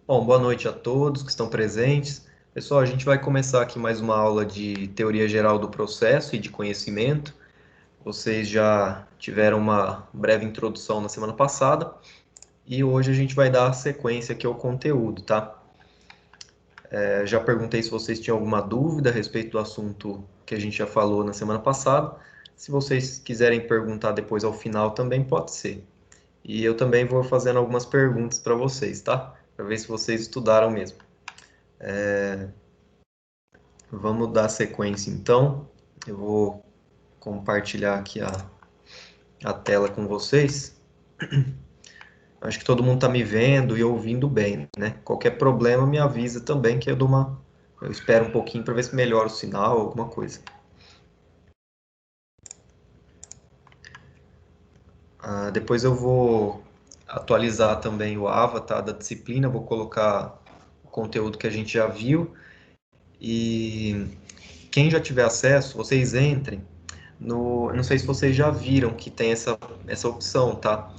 Bom, boa noite a todos que estão presentes. Pessoal, a gente vai começar aqui mais uma aula de teoria geral do processo e de conhecimento. Vocês já tiveram uma breve introdução na semana passada e hoje a gente vai dar sequência aqui ao conteúdo, tá? Já perguntei se vocês tinham alguma dúvida a respeito do assunto que a gente já falou na semana passada. Se vocês quiserem perguntar depois ao final também pode ser. E eu também vou fazendo algumas perguntas para vocês, tá? Para ver se vocês estudaram mesmo. Vamos dar sequência então. Eu vou compartilhar aqui a tela com vocês. Acho que todo mundo está me vendo e ouvindo bem, né? Qualquer problema me avisa também que eu espero um pouquinho para ver se melhora o sinal, alguma coisa. Depois eu vou atualizar também o avatar da disciplina, vou colocar o conteúdo que a gente já viu e quem já tiver acesso, vocês entrem no, não sei se vocês já viram que tem essa opção, tá?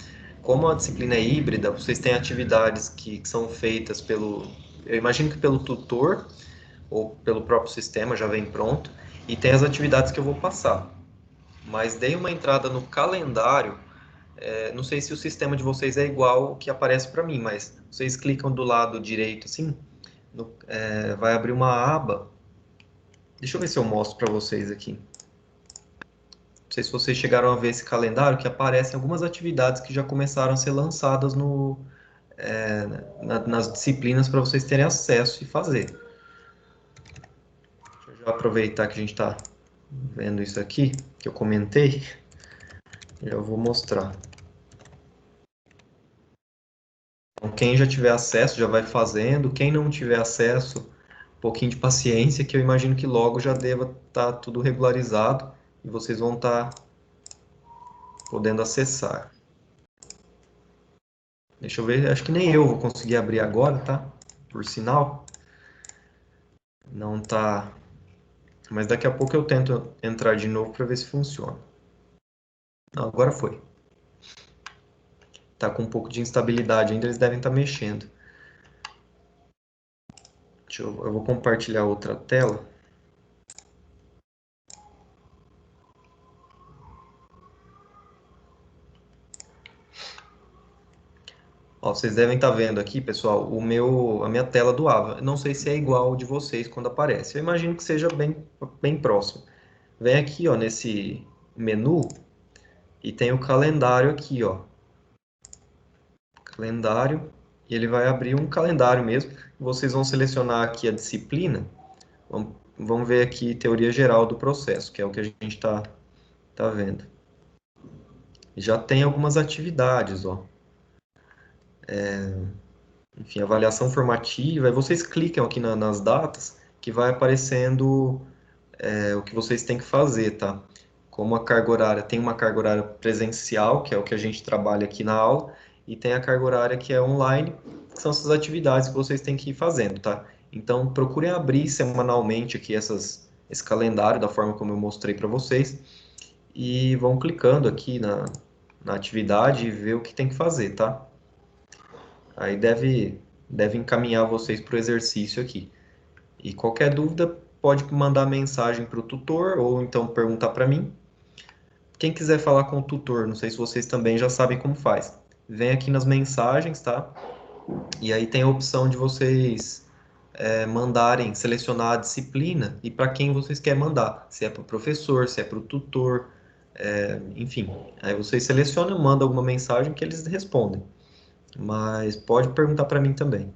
Como a disciplina é híbrida, vocês têm atividades que são feitas eu imagino que pelo tutor ou pelo próprio sistema, já vem pronto, e tem as atividades que eu vou passar. Mas dei uma entrada no calendário, não sei se o sistema de vocês é igual ao que aparece para mim, mas vocês clicam do lado direito assim, vai abrir uma aba. Deixa eu ver se eu mostro para vocês aqui. Não sei se vocês chegaram a ver esse calendário que aparecem algumas atividades que já começaram a ser lançadas nas disciplinas para vocês terem acesso e fazer. Deixa eu já aproveitar que a gente está vendo isso aqui, que eu comentei, já vou mostrar. Então, quem já tiver acesso já vai fazendo, quem não tiver acesso, um pouquinho de paciência, que eu imagino que logo já deva estar tudo regularizado e vocês vão estar podendo acessar. Deixa eu ver, acho que nem eu vou conseguir abrir agora, tá? Por sinal, não tá. Mas daqui a pouco eu tento entrar de novo para ver se funciona. Não, agora foi. Tá com um pouco de instabilidade ainda, eles devem estar mexendo. Eu vou compartilhar outra tela. Ó, vocês devem estar vendo aqui, pessoal, a minha tela do Ava. Não sei se é igual de vocês quando aparece. Eu imagino que seja bem próximo. Vem aqui, ó, nesse menu e tem o calendário aqui, ó. Calendário. E ele vai abrir um calendário mesmo. Vocês vão selecionar aqui a disciplina. Vamos ver aqui teoria geral do processo, que é o que a gente tá vendo. Já tem algumas atividades, ó. Enfim, avaliação formativa. E vocês clicam aqui nas datas que vai aparecendo o que vocês têm que fazer, tá? Como a carga horária, tem uma carga horária presencial, que é o que a gente trabalha aqui na aula, e tem a carga horária que é online, que são essas atividades que vocês têm que ir fazendo, tá? Então, procurem abrir semanalmente aqui esse calendário da forma como eu mostrei para vocês e vão clicando aqui na atividade e ver o que tem que fazer, tá? Aí deve encaminhar vocês para o exercício aqui. E qualquer dúvida pode mandar mensagem para o tutor ou então perguntar para mim. Quem quiser falar com o tutor, não sei se vocês também já sabem como faz. Vem aqui nas mensagens, tá? E aí tem a opção de vocês mandarem, selecionar a disciplina e para quem vocês querem mandar. Se é para o professor, se é para o tutor, enfim. Aí vocês selecionam, mandam alguma mensagem que eles respondem. Mas pode perguntar para mim também.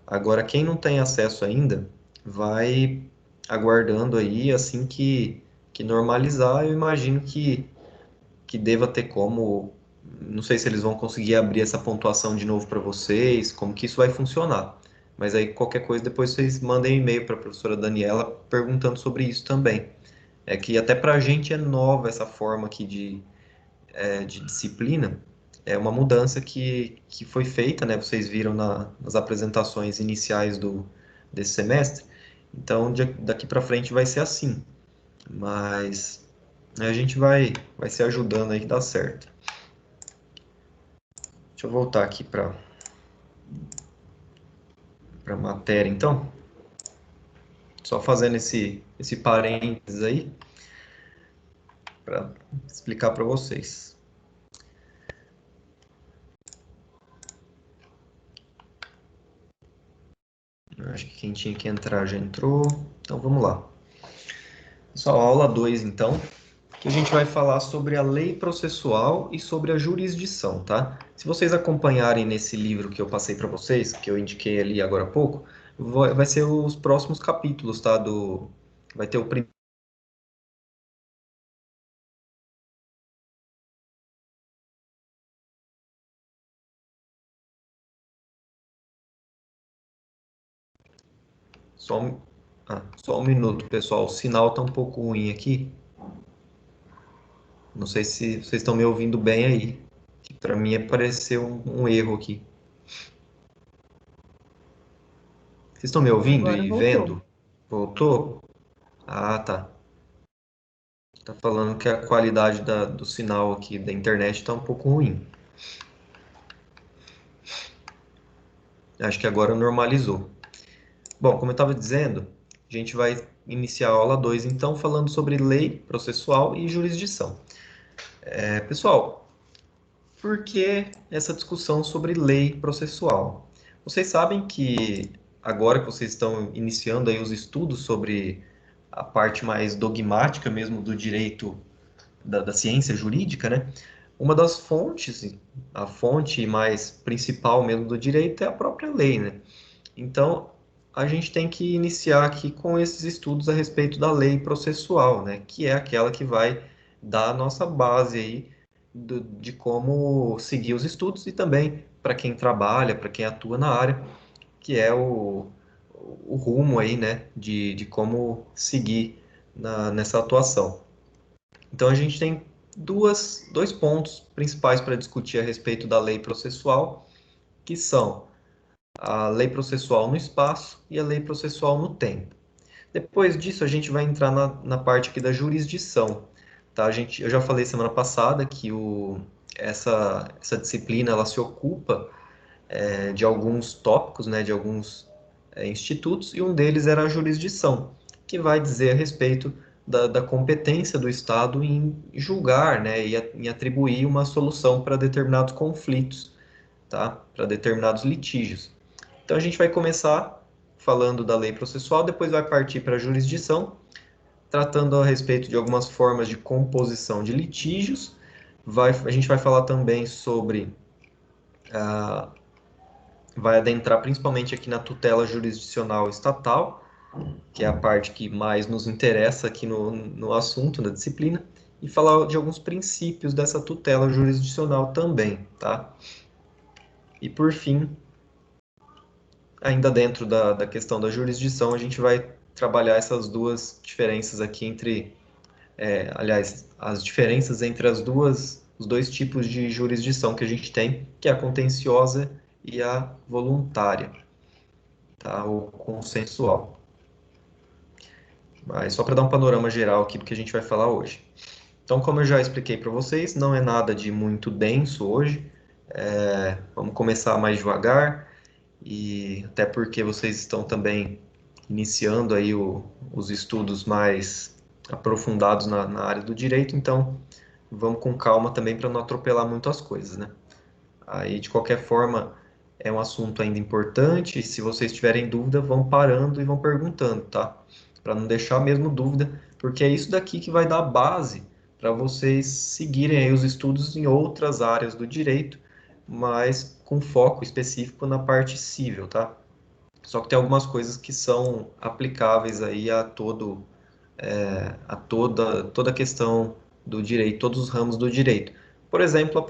Agora, quem não tem acesso ainda, vai aguardando aí, assim que normalizar, eu imagino que deva ter como. Não sei se eles vão conseguir abrir essa pontuação de novo para vocês, como que isso vai funcionar. Mas aí, qualquer coisa, depois vocês mandem um e-mail para a professora Daniela perguntando sobre isso também. É que até para a gente é nova essa forma aqui de disciplina, é uma mudança que foi feita, né? Vocês viram nas apresentações iniciais desse semestre. Então, daqui para frente vai ser assim. Mas a gente vai se ajudando aí que dá certo. Deixa eu voltar aqui para para a matéria, então. Só fazendo esse parênteses aí, para explicar para vocês. Acho que quem tinha que entrar já entrou. Então, vamos lá. Pessoal, aula 2, então, que a gente vai falar sobre a lei processual e sobre a jurisdição, tá? Se vocês acompanharem nesse livro que eu passei para vocês, que eu indiquei ali agora há pouco, vai ser os próximos capítulos, tá? Vai ter o primeiro. Só um minuto, pessoal. O sinal tá um pouco ruim aqui. Não sei se vocês estão me ouvindo bem aí. Para mim apareceu um erro aqui. Vocês estão me ouvindo Agora e voltou. vendo? Voltou? Ah, tá. Tá falando que a qualidade do sinal aqui da internet está um pouco ruim. Acho que agora normalizou. Bom, como eu estava dizendo, a gente vai iniciar a aula 2, então, falando sobre lei processual e jurisdição. Pessoal, por que essa discussão sobre lei processual? Vocês sabem que agora que vocês estão iniciando aí os estudos sobre a parte mais dogmática mesmo do direito da ciência jurídica, né? Uma das fontes, a fonte mais principal mesmo do direito é a própria lei, né? Então, a gente tem que iniciar aqui com esses estudos a respeito da lei processual, né? Que é aquela que vai dar a nossa base aí de como seguir os estudos e também para quem trabalha, para quem atua na área, que é o rumo aí, né? De como seguir nessa atuação. Então, a gente tem dois pontos principais para discutir a respeito da lei processual, que são a lei processual no espaço e a lei processual no tempo. Depois disso, a gente vai entrar na parte aqui da jurisdição. Tá? Eu já falei semana passada que essa disciplina ela se ocupa de alguns tópicos, né, de alguns institutos, e um deles era a jurisdição, que vai dizer a respeito da competência do Estado em julgar, né, e em atribuir uma solução para determinados conflitos, tá, para determinados litígios. Então a gente vai começar falando da lei processual, depois vai partir para a jurisdição, tratando a respeito de algumas formas de composição de litígios. A gente vai falar também sobre vai adentrar principalmente aqui na tutela jurisdicional estatal, que é a parte que mais nos interessa aqui no assunto, na disciplina, e falar de alguns princípios dessa tutela jurisdicional também, tá? E por fim, ainda dentro da questão da jurisdição, a gente vai trabalhar essas duas diferenças aqui aliás, as diferenças entre os dois tipos de jurisdição que a gente tem, que é a contenciosa e a voluntária, tá? Ou consensual. Mas só para dar um panorama geral aqui do que a gente vai falar hoje. Então, como eu já expliquei para vocês, não é nada de muito denso hoje. Vamos começar mais devagar e até porque vocês estão também iniciando aí os estudos mais aprofundados na área do direito, então vamos com calma também para não atropelar muito as coisas, né? Aí, de qualquer forma, é um assunto ainda importante. Se vocês tiverem dúvida, vão parando e vão perguntando, tá? Para não deixar mesmo dúvida, porque é isso daqui que vai dar base para vocês seguirem aí os estudos em outras áreas do direito, mas com foco específico na parte civil, tá? Só que tem algumas coisas que são aplicáveis aí a toda a questão do direito, todos os ramos do direito. Por exemplo,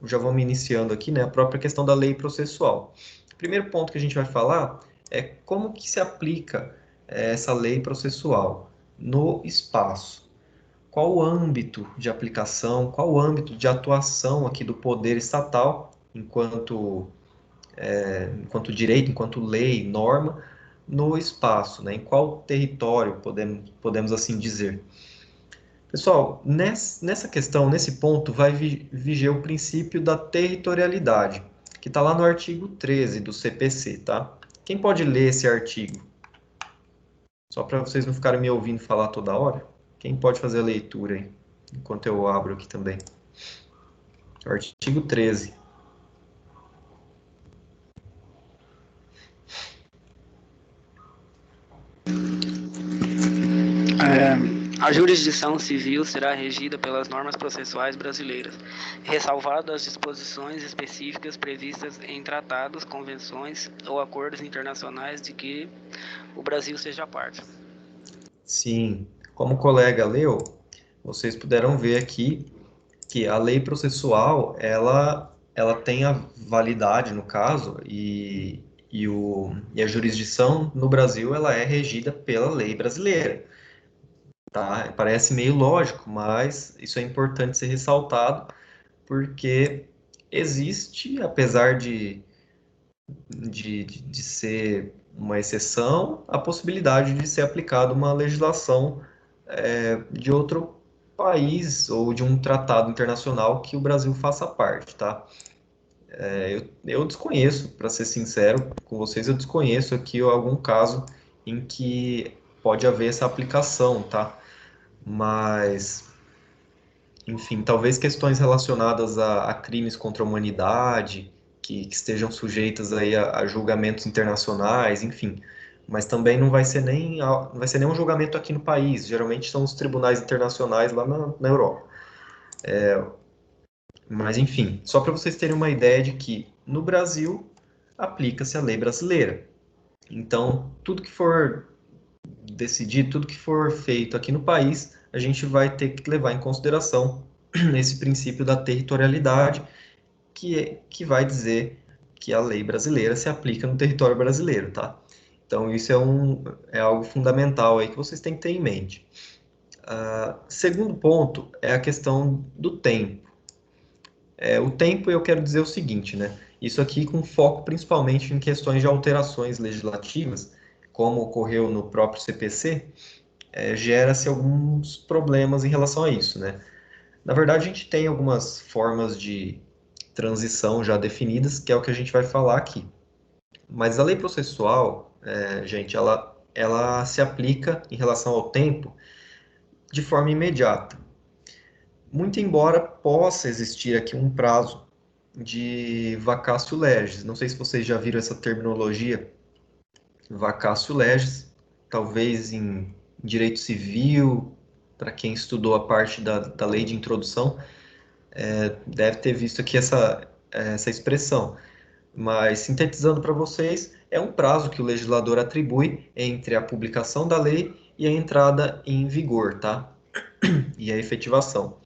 já vamos iniciando aqui, né, a própria questão da lei processual. O primeiro ponto que a gente vai falar é como que se aplica essa lei processual no espaço. Qual o âmbito de aplicação, qual o âmbito de atuação aqui do poder estatal enquanto direito, enquanto lei, norma, no espaço, né? Em qual território, podemos assim dizer. Pessoal, nessa questão, nesse ponto, vai viger o princípio da territorialidade, que está lá no artigo 13 do CPC, tá? Quem pode ler esse artigo? Só para vocês não ficarem me ouvindo falar toda hora. Quem pode fazer a leitura aí? Enquanto eu abro aqui também. O artigo 13. A jurisdição civil será regida pelas normas processuais brasileiras, ressalvado as disposições específicas previstas em tratados, convenções ou acordos internacionais de que o Brasil seja parte. Sim, como o colega leu, vocês puderam ver aqui que a lei processual, ela tem a validade, no caso, e a jurisdição no Brasil, ela é regida pela lei brasileira, tá? Parece meio lógico, mas isso é importante ser ressaltado, porque existe, apesar de ser uma exceção, a possibilidade de ser aplicada uma legislação de outro país ou de um tratado internacional que o Brasil faça parte, tá? Eu desconheço, para ser sincero com vocês, eu desconheço aqui algum caso em que pode haver essa aplicação, tá? Mas, enfim, talvez questões relacionadas a crimes contra a humanidade, que estejam sujeitas aí a julgamentos internacionais, enfim. Mas também não vai ser não vai ser nem um julgamento aqui no país. Geralmente são os tribunais internacionais lá na Europa. Mas, enfim, só para vocês terem uma ideia de que no Brasil aplica-se a lei brasileira. Então, tudo que for decidir, tudo que for feito aqui no país, a gente vai ter que levar em consideração esse princípio da territorialidade, que vai dizer que a lei brasileira se aplica no território brasileiro, tá? Então, isso é algo fundamental aí que vocês têm que ter em mente. Segundo ponto é a questão do tempo. O tempo, eu quero dizer o seguinte, né? Isso aqui com foco principalmente em questões de alterações legislativas, como ocorreu no próprio CPC, gera-se alguns problemas em relação a isso, né? Na verdade, a gente tem algumas formas de transição já definidas, que é o que a gente vai falar aqui. Mas a lei processual, gente, ela se aplica em relação ao tempo de forma imediata. Muito embora possa existir aqui um prazo de vacatio legis. Não sei se vocês já viram essa terminologia, vacatio legis, talvez em direito civil, para quem estudou a parte da lei de introdução, deve ter visto aqui essa expressão. Mas, sintetizando para vocês, é um prazo que o legislador atribui entre a publicação da lei e a entrada em vigor, tá? E a efetivação.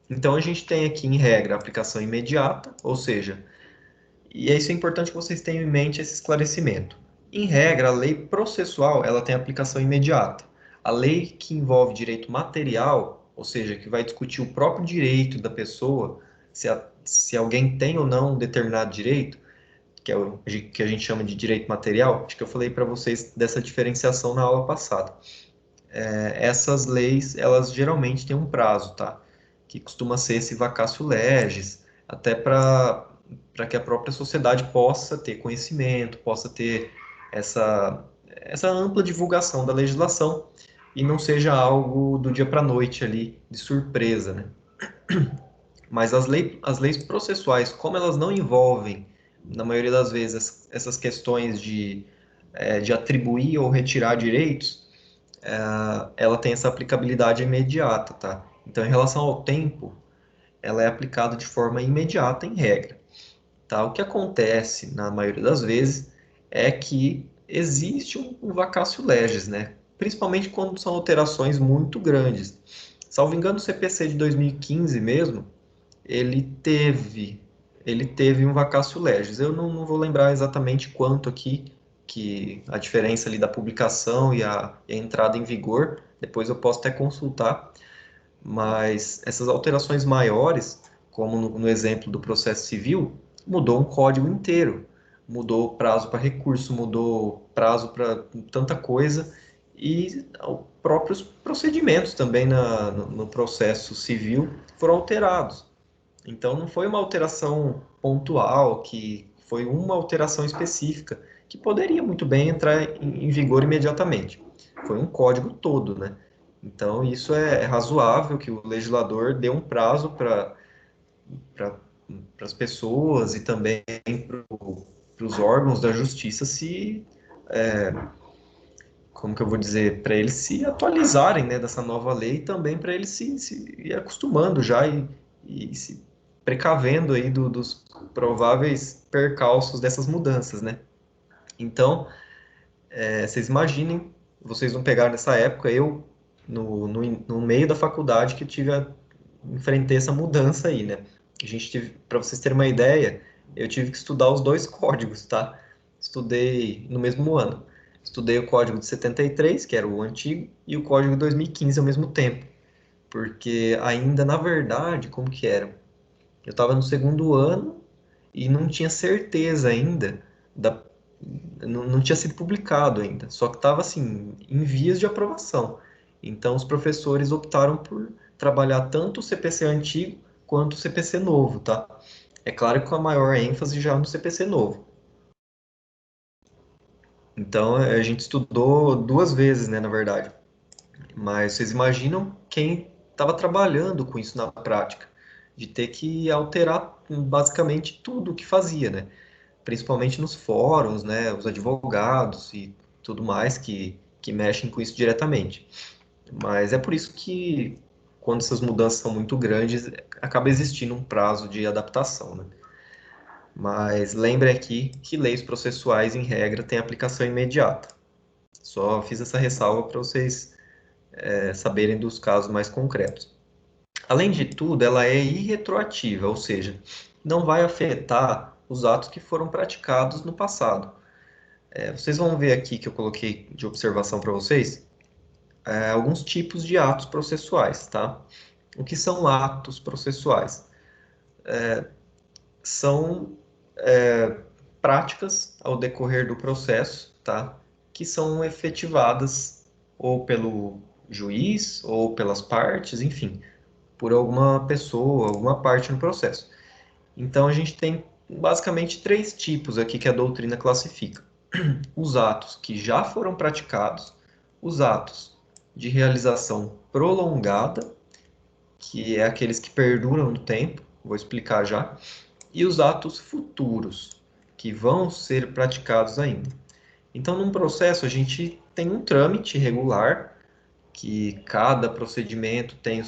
Então, a gente tem aqui, em regra, a aplicação imediata, ou seja, e isso é importante que vocês tenham em mente esse esclarecimento. Em regra, a lei processual, ela tem aplicação imediata. A lei que envolve direito material, ou seja, que vai discutir o próprio direito da pessoa, se alguém tem ou não um determinado direito, que é o que a gente chama de direito material, acho que eu falei para vocês dessa diferenciação na aula passada. Essas leis, elas geralmente têm um prazo, tá? Que costuma ser esse vacatio legis, até para que a própria sociedade possa ter conhecimento, possa ter essa ampla divulgação da legislação e não seja algo do dia para a noite ali, de surpresa, né? Mas as leis processuais, como elas não envolvem, na maioria das vezes, essas questões de atribuir ou retirar direitos, ela tem essa aplicabilidade imediata, tá? Então, em relação ao tempo, ela é aplicada de forma imediata, em regra, tá? O que acontece, na maioria das vezes, é que existe um vacatio legis, né? Principalmente quando são alterações muito grandes. Salvo engano, o CPC de 2015 mesmo, ele teve, ele teve um vacatio legis. Eu não vou lembrar exatamente quanto aqui, que a diferença ali da publicação e a entrada em vigor, depois eu posso até consultar, mas essas alterações maiores, como no exemplo do processo civil, mudou um código inteiro, mudou o prazo para recurso, mudou prazo para tanta coisa, e os próprios procedimentos também no processo civil foram alterados. Então, não foi uma alteração pontual, que foi uma alteração específica. que poderia muito bem entrar em vigor imediatamente. Foi um código todo, né? Então, isso é razoável que o legislador dê um prazo para as pessoas e também para os órgãos da justiça se, como que eu vou dizer, para eles se atualizarem, né, dessa nova lei e também para eles se ir acostumando já e se precavendo aí dos prováveis percalços dessas mudanças, né? Então, vocês imaginem, vocês vão pegar nessa época, eu no meio da faculdade que enfrentei essa mudança aí, né? A gente tive, para vocês terem uma ideia, eu tive que estudar os dois códigos, tá? Estudei no mesmo ano. Estudei o código de 73, que era o antigo, e o código de 2015 ao mesmo tempo, porque ainda, na verdade, como que era? Eu estava no segundo ano e não tinha certeza ainda da, não tinha sido publicado ainda, só que estava assim em vias de aprovação. Então os professores optaram por trabalhar tanto o CPC antigo quanto o CPC novo, tá? É claro que com a maior ênfase já no CPC novo. Então a gente estudou duas vezes, né, na verdade. Mas vocês imaginam quem estava trabalhando com isso na prática, de ter que alterar basicamente tudo o que fazia, né? Principalmente nos fóruns, né, os advogados e tudo mais que mexem com isso diretamente. Mas é por isso que, quando essas mudanças são muito grandes, acaba existindo um prazo de adaptação, né? Mas lembre aqui que leis processuais, em regra, têm aplicação imediata. Só fiz essa ressalva para vocês saberem dos casos mais concretos. Além de tudo, ela é irretroativa, ou seja, não vai afetar os atos que foram praticados no passado. Vocês vão ver aqui que eu coloquei de observação para vocês alguns tipos de atos processuais, tá? O que são atos processuais? São práticas ao decorrer do processo, tá? Que são efetivadas ou pelo juiz ou pelas partes, enfim, por alguma pessoa, alguma parte no processo. Então a gente tem basicamente três tipos aqui que a doutrina classifica: os atos que já foram praticados, os atos de realização prolongada, que é aqueles que perduram no tempo, vou explicar já, e os atos futuros, que vão ser praticados ainda. Então, num processo, a gente tem um trâmite regular, que cada procedimento tem o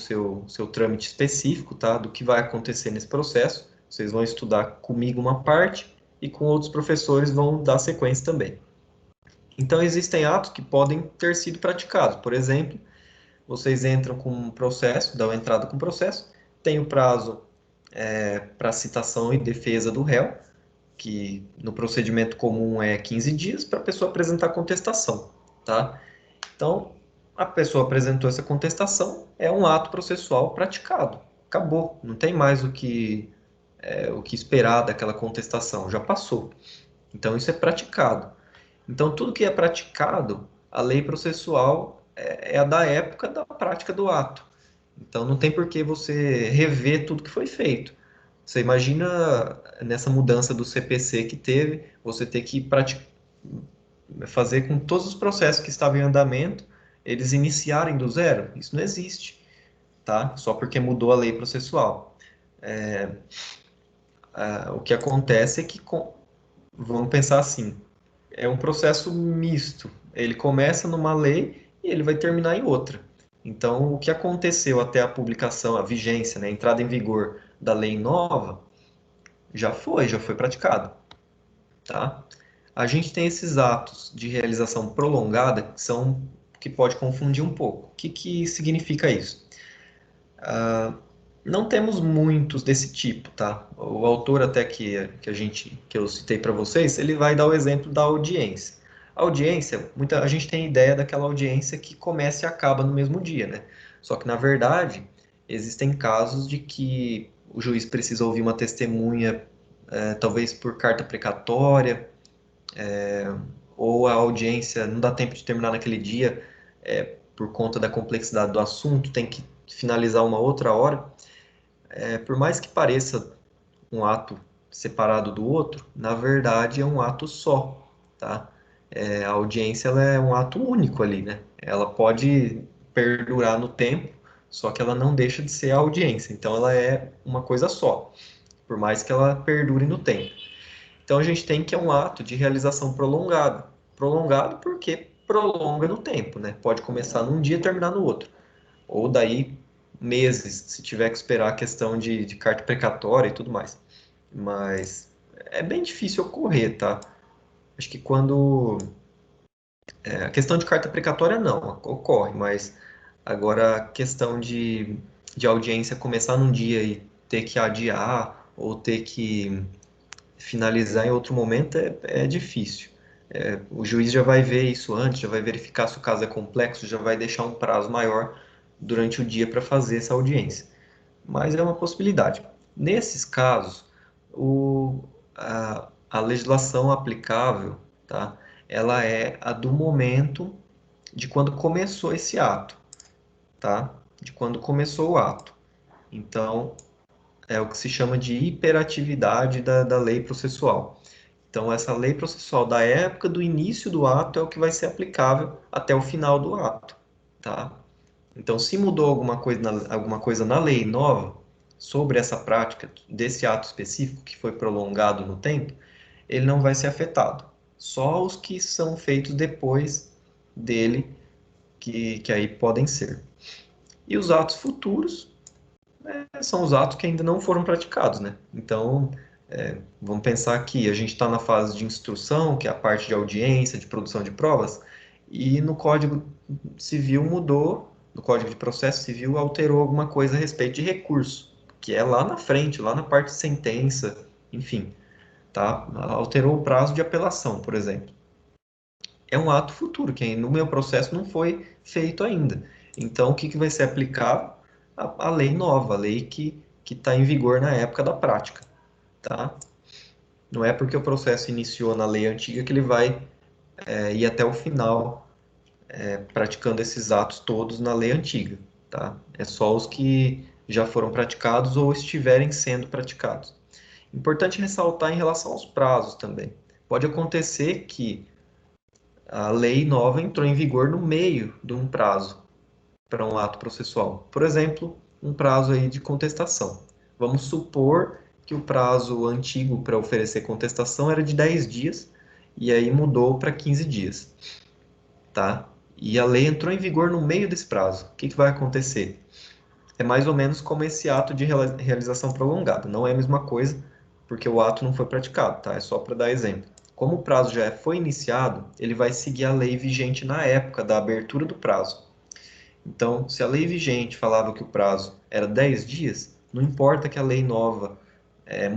seu trâmite específico, tá? Do que vai acontecer nesse processo. Vocês vão estudar comigo uma parte e com outros professores vão dar sequência também. Então, existem atos que podem ter sido praticados. Por exemplo, vocês entram com um processo, dão entrada com processo, tem o prazo para citação e defesa do réu, que no procedimento comum é 15 dias, para a pessoa apresentar contestação, tá? Então, a pessoa apresentou essa contestação, é um ato processual praticado. Acabou, não tem mais o que esperar daquela contestação, já passou. Então, isso é praticado. Então, tudo que é praticado, a lei processual é a da época da prática do ato. Então, não tem por que você rever tudo que foi feito. Você imagina nessa mudança do CPC que teve, você ter que fazer com todos os processos que estavam em andamento, eles iniciarem do zero. Isso não existe, tá? Só porque mudou a lei processual. O que acontece é que, vamos pensar assim, é um processo misto. Ele começa numa lei e ele vai terminar em outra. Então, o que aconteceu até a publicação, a vigência, né, a entrada em vigor da lei nova, já foi praticado, tá? A gente tem esses atos de realização prolongada que pode confundir um pouco. O que significa isso? Não temos muitos desse tipo, tá? O autor até que eu citei para vocês, ele vai dar o exemplo da audiência. A audiência, a gente tem ideia daquela audiência que começa e acaba no mesmo dia, né? Só que na verdade existem casos de que o juiz precisa ouvir uma testemunha, talvez por carta precatória, ou a audiência não dá tempo de terminar naquele dia, por conta da complexidade do assunto, tem que finalizar uma outra hora. Por mais que pareça um ato separado do outro, na verdade é um ato só. tá? A audiência ela é um ato único ali, né? Ela pode perdurar no tempo, só que ela não deixa de ser a audiência. Então, ela é uma coisa só, por mais que ela perdure no tempo. Então, a gente tem que é um ato de realização prolongado. Prolongado porque prolonga no tempo, né? Pode começar num dia e terminar no outro. Ou daí meses, se tiver que esperar a questão de carta precatória e tudo mais. Mas é bem difícil ocorrer, tá? Acho que quando a questão de carta precatória não ocorre, mas agora a questão de audiência começar num dia e ter que adiar ou ter que finalizar em outro momento é difícil. O juiz já vai ver isso antes, já vai verificar se o caso é complexo, já vai deixar um prazo maior durante o dia para fazer essa audiência. Mas é uma possibilidade. Nesses casos, a legislação aplicável, tá? Ela é a do momento de quando começou esse ato, tá? De quando começou o ato. Então, é o que se chama de hiperatividade da lei processual. Então, essa lei processual da época do início do ato é o que vai ser aplicável até o final do ato, tá? Então, se mudou alguma coisa na lei nova sobre essa prática desse ato específico que foi prolongado no tempo, ele não vai ser afetado. Só os que são feitos depois dele, que aí podem ser. E os atos futuros são os atos que ainda não foram praticados, né? Então, vamos pensar que a gente está na fase de instrução, que é a parte de audiência, de produção de provas, e no Código Civil mudou, no Código de Processo Civil alterou alguma coisa a respeito de recurso, que é lá na frente, lá na parte de sentença, enfim, tá? Alterou o prazo de apelação, por exemplo. É um ato futuro, que no meu processo não foi feito ainda. Então, o que, que vai ser aplicado? A lei nova, a lei que está em vigor na época da prática, tá? Não é porque o processo iniciou na lei antiga que ele vai ir até o final praticando esses atos todos na lei antiga, tá? É só os que já foram praticados ou estiverem sendo praticados. Importante ressaltar em relação aos prazos também. Pode acontecer que a lei nova entrou em vigor no meio de um prazo para um ato processual. Por exemplo, um prazo aí de contestação. Vamos supor que o prazo antigo para oferecer contestação era de 10 dias e aí mudou para 15 dias, tá? E a lei entrou em vigor no meio desse prazo. O que, que vai acontecer? É mais ou menos como esse ato de realização prolongada. Não é a mesma coisa, porque o ato não foi praticado, tá? É só para dar exemplo. Como o prazo já foi iniciado, ele vai seguir a lei vigente na época da abertura do prazo. Então, se a lei vigente falava que o prazo era 10 dias, não importa que a lei nova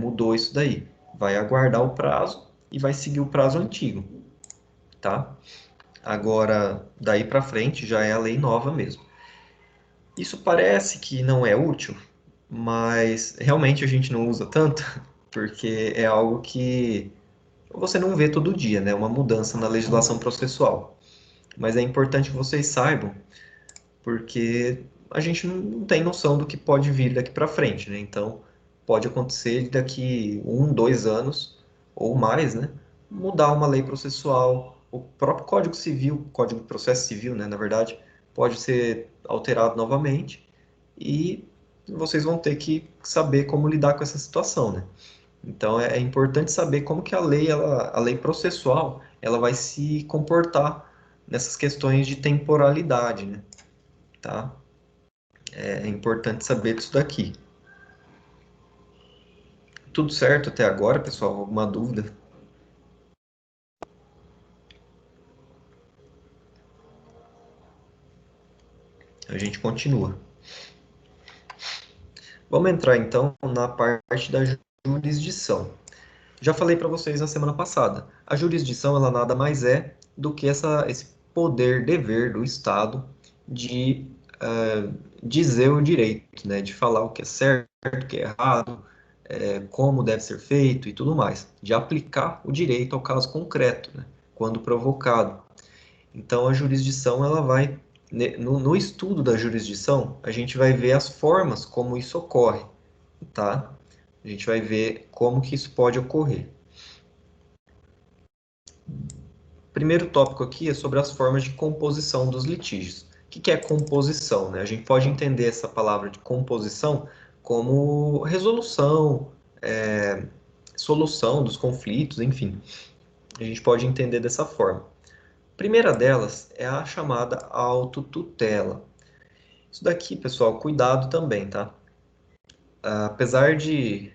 mudou isso daí. Vai aguardar o prazo e vai seguir o prazo antigo, tá? Agora, daí para frente já é a lei nova mesmo. Isso parece que não é útil, mas realmente a gente não usa tanto, porque é algo que você não vê todo dia, né? Uma mudança na legislação processual. Mas é importante que vocês saibam, porque a gente não tem noção do que pode vir daqui para frente, né? Então, pode acontecer daqui 1, 2 anos ou mais, né? Mudar uma lei processual, o próprio Código Civil, Código de Processo Civil, né? Na verdade, pode ser alterado novamente e vocês vão ter que saber como lidar com essa situação, né? Então é importante saber como que a lei processual, ela vai se comportar nessas questões de temporalidade, né? Tá? É importante saber disso daqui. Tudo certo até agora, pessoal? Alguma dúvida? A gente continua. Vamos entrar então na parte da jurisdição. Já falei para vocês na semana passada. A jurisdição ela nada mais é do que esse poder, dever do Estado de dizer o direito, né? De falar o que é certo, o que é errado, como deve ser feito e tudo mais. De aplicar o direito ao caso concreto, né? Quando provocado. Então, a jurisdição, ela vai, no estudo da jurisdição, a gente vai ver as formas como isso ocorre, tá? A gente vai ver como que isso pode ocorrer. primeiro tópico aqui é sobre as formas de composição dos litígios. O que é composição, né? A gente pode entender essa palavra de composição como resolução, solução dos conflitos, enfim. A gente pode entender dessa forma. A primeira delas é a chamada autotutela. Isso daqui, pessoal, cuidado também, tá? Apesar de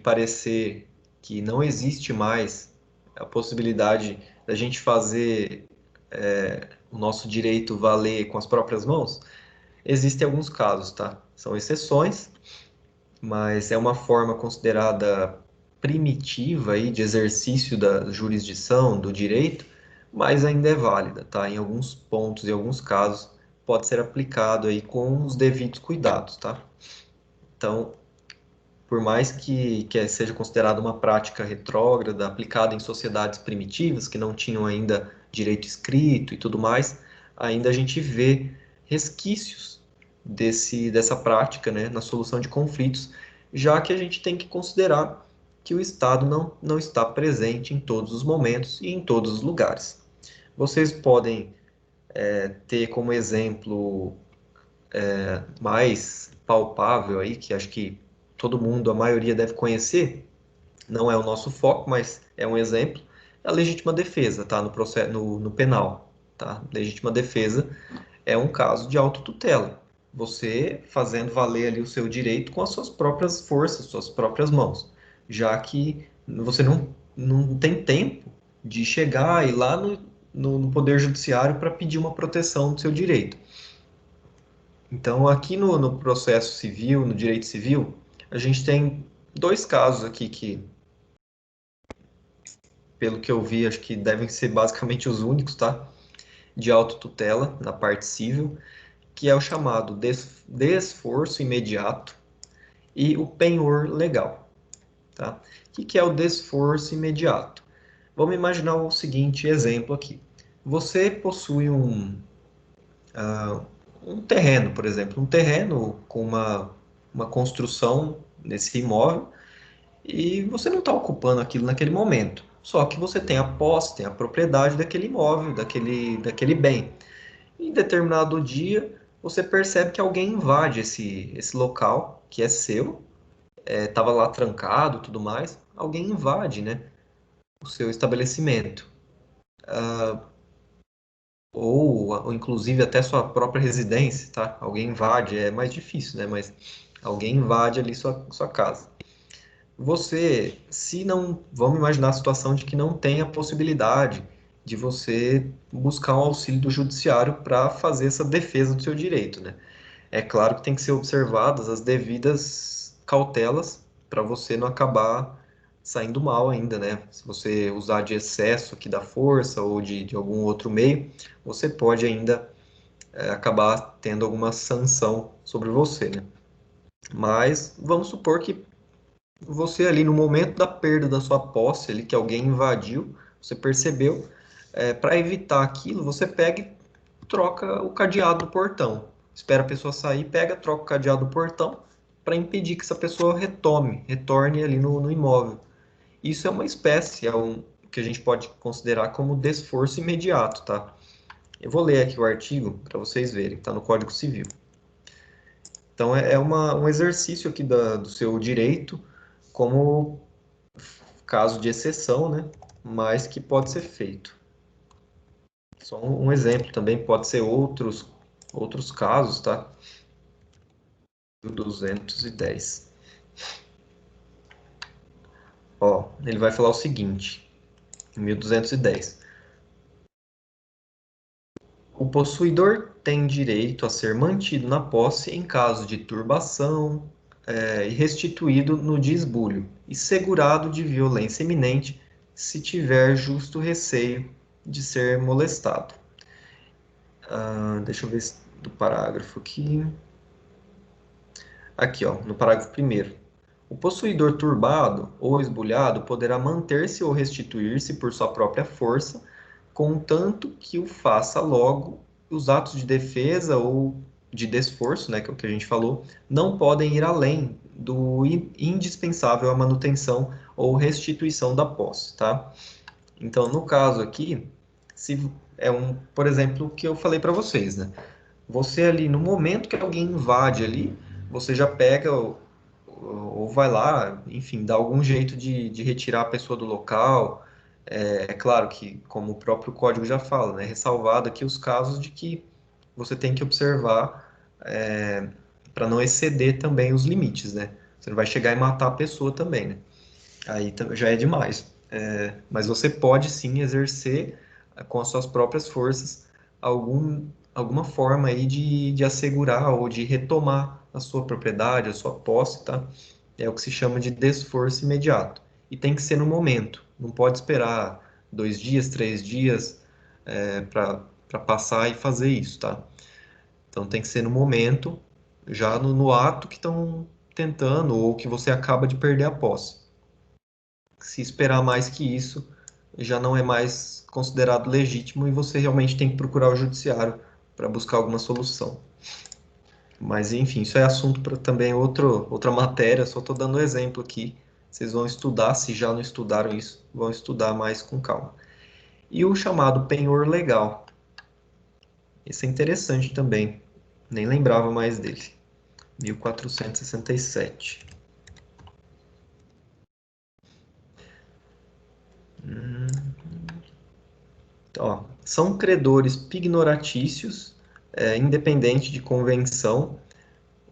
parecer que não existe mais a possibilidade da gente fazer o nosso direito valer com as próprias mãos, existem alguns casos, tá? São exceções, mas é uma forma considerada primitiva aí de exercício da jurisdição, do direito, mas ainda é válida, tá? Em alguns pontos e alguns casos pode ser aplicado aí com os devidos cuidados, tá? Então, por mais que seja considerada uma prática retrógrada, aplicada em sociedades primitivas, que não tinham ainda direito escrito e tudo mais, ainda a gente vê resquícios dessa prática, né, na solução de conflitos, já que a gente tem que considerar que o Estado não está presente em todos os momentos e em todos os lugares. Vocês podem ter como exemplo mais palpável aí, que acho que todo mundo, a maioria deve conhecer, não é o nosso foco, mas é um exemplo, é a legítima defesa, tá? No processo, no penal, tá? Legítima defesa é um caso de autotutela. Você fazendo valer ali o seu direito com as suas próprias forças, suas próprias mãos, já que você não tem tempo de chegar e ir lá no Poder Judiciário para pedir uma proteção do seu direito. Então, aqui no processo civil, no direito civil, a gente tem dois casos aqui que, pelo que eu vi, acho que devem ser basicamente os únicos, tá? De autotutela na parte civil, que é o chamado desforço imediato e o penhor legal, tá? O que é o desforço imediato? Vamos imaginar o seguinte exemplo aqui. Você possui um terreno, por exemplo, um terreno com uma construção nesse imóvel e você não está ocupando aquilo naquele momento. Só que você tem a posse, tem a propriedade daquele imóvel, daquele bem. Em determinado dia, você percebe que alguém invade esse local que é seu, estava lá trancado, tudo mais. Alguém invade, né, o seu estabelecimento. Ou inclusive até sua própria residência, tá? Alguém invade, é mais difícil, né? Mas alguém invade ali sua casa. Você, se não, vamos imaginar a situação de que não tem a possibilidade de você buscar um auxílio do judiciário para fazer essa defesa do seu direito, né? É claro que tem que ser observadas as devidas cautelas para você não acabar saindo mal ainda, né? Se você usar de excesso aqui da força ou de algum outro meio, você pode ainda acabar tendo alguma sanção sobre você, né? Mas vamos supor que você ali no momento da perda da sua posse, ali que alguém invadiu, você percebeu, para evitar aquilo, você pega e troca o cadeado do portão. Espera a pessoa sair, pega, troca o cadeado do portão para impedir que essa pessoa retorne ali no imóvel. Isso é uma espécie, que a gente pode considerar como desforço imediato, tá? Eu vou ler aqui o artigo para vocês verem, está no Código Civil. Então, um exercício aqui do seu direito, como caso de exceção, né? Mas que pode ser feito. Só um exemplo também, pode ser outros casos, tá? 210. Ó, ele vai falar o seguinte, 1210. O possuidor tem direito a ser mantido na posse em caso de turbação, e restituído no desbulho, e segurado de violência iminente se tiver justo receio de ser molestado. Deixa eu ver do parágrafo aqui. Aqui, ó, no parágrafo 1º. O possuidor turbado ou esbulhado poderá manter-se ou restituir-se por sua própria força, contanto que o faça logo. Os atos de defesa ou de desforço, né, que é o que a gente falou, não podem ir além do indispensável à manutenção ou restituição da posse, tá? Então, no caso aqui, se é por exemplo, o que eu falei para vocês, né? Você ali, no momento que alguém invade ali, você já pega ou vai lá, enfim, dá algum jeito de retirar a pessoa do local. É claro que, como o próprio código já fala, né? Ressalvado aqui os casos de que você tem que observar para não exceder também os limites, né? Você não vai chegar e matar a pessoa também, né? Aí já é demais. Mas você pode sim exercer com as suas próprias forças alguma forma aí de assegurar ou de retomar a sua propriedade, a sua posse, tá? É o que se chama de desforço imediato. E tem que ser no momento. Não pode esperar 2 dias, 3 dias para passar e fazer isso, tá? Então tem que ser no momento, já no ato que estão tentando ou que você acaba de perder a posse. Se esperar mais que isso, já não é mais considerado legítimo e você realmente tem que procurar o judiciário para buscar alguma solução. Mas, enfim, isso é assunto para também outra matéria, só estou dando exemplo aqui. Vocês vão estudar, se já não estudaram isso, vão estudar mais com calma. E o chamado penhor legal. Esse é interessante também, nem lembrava mais dele. 1467. Ó, são credores pignoratícios, independente de convenção,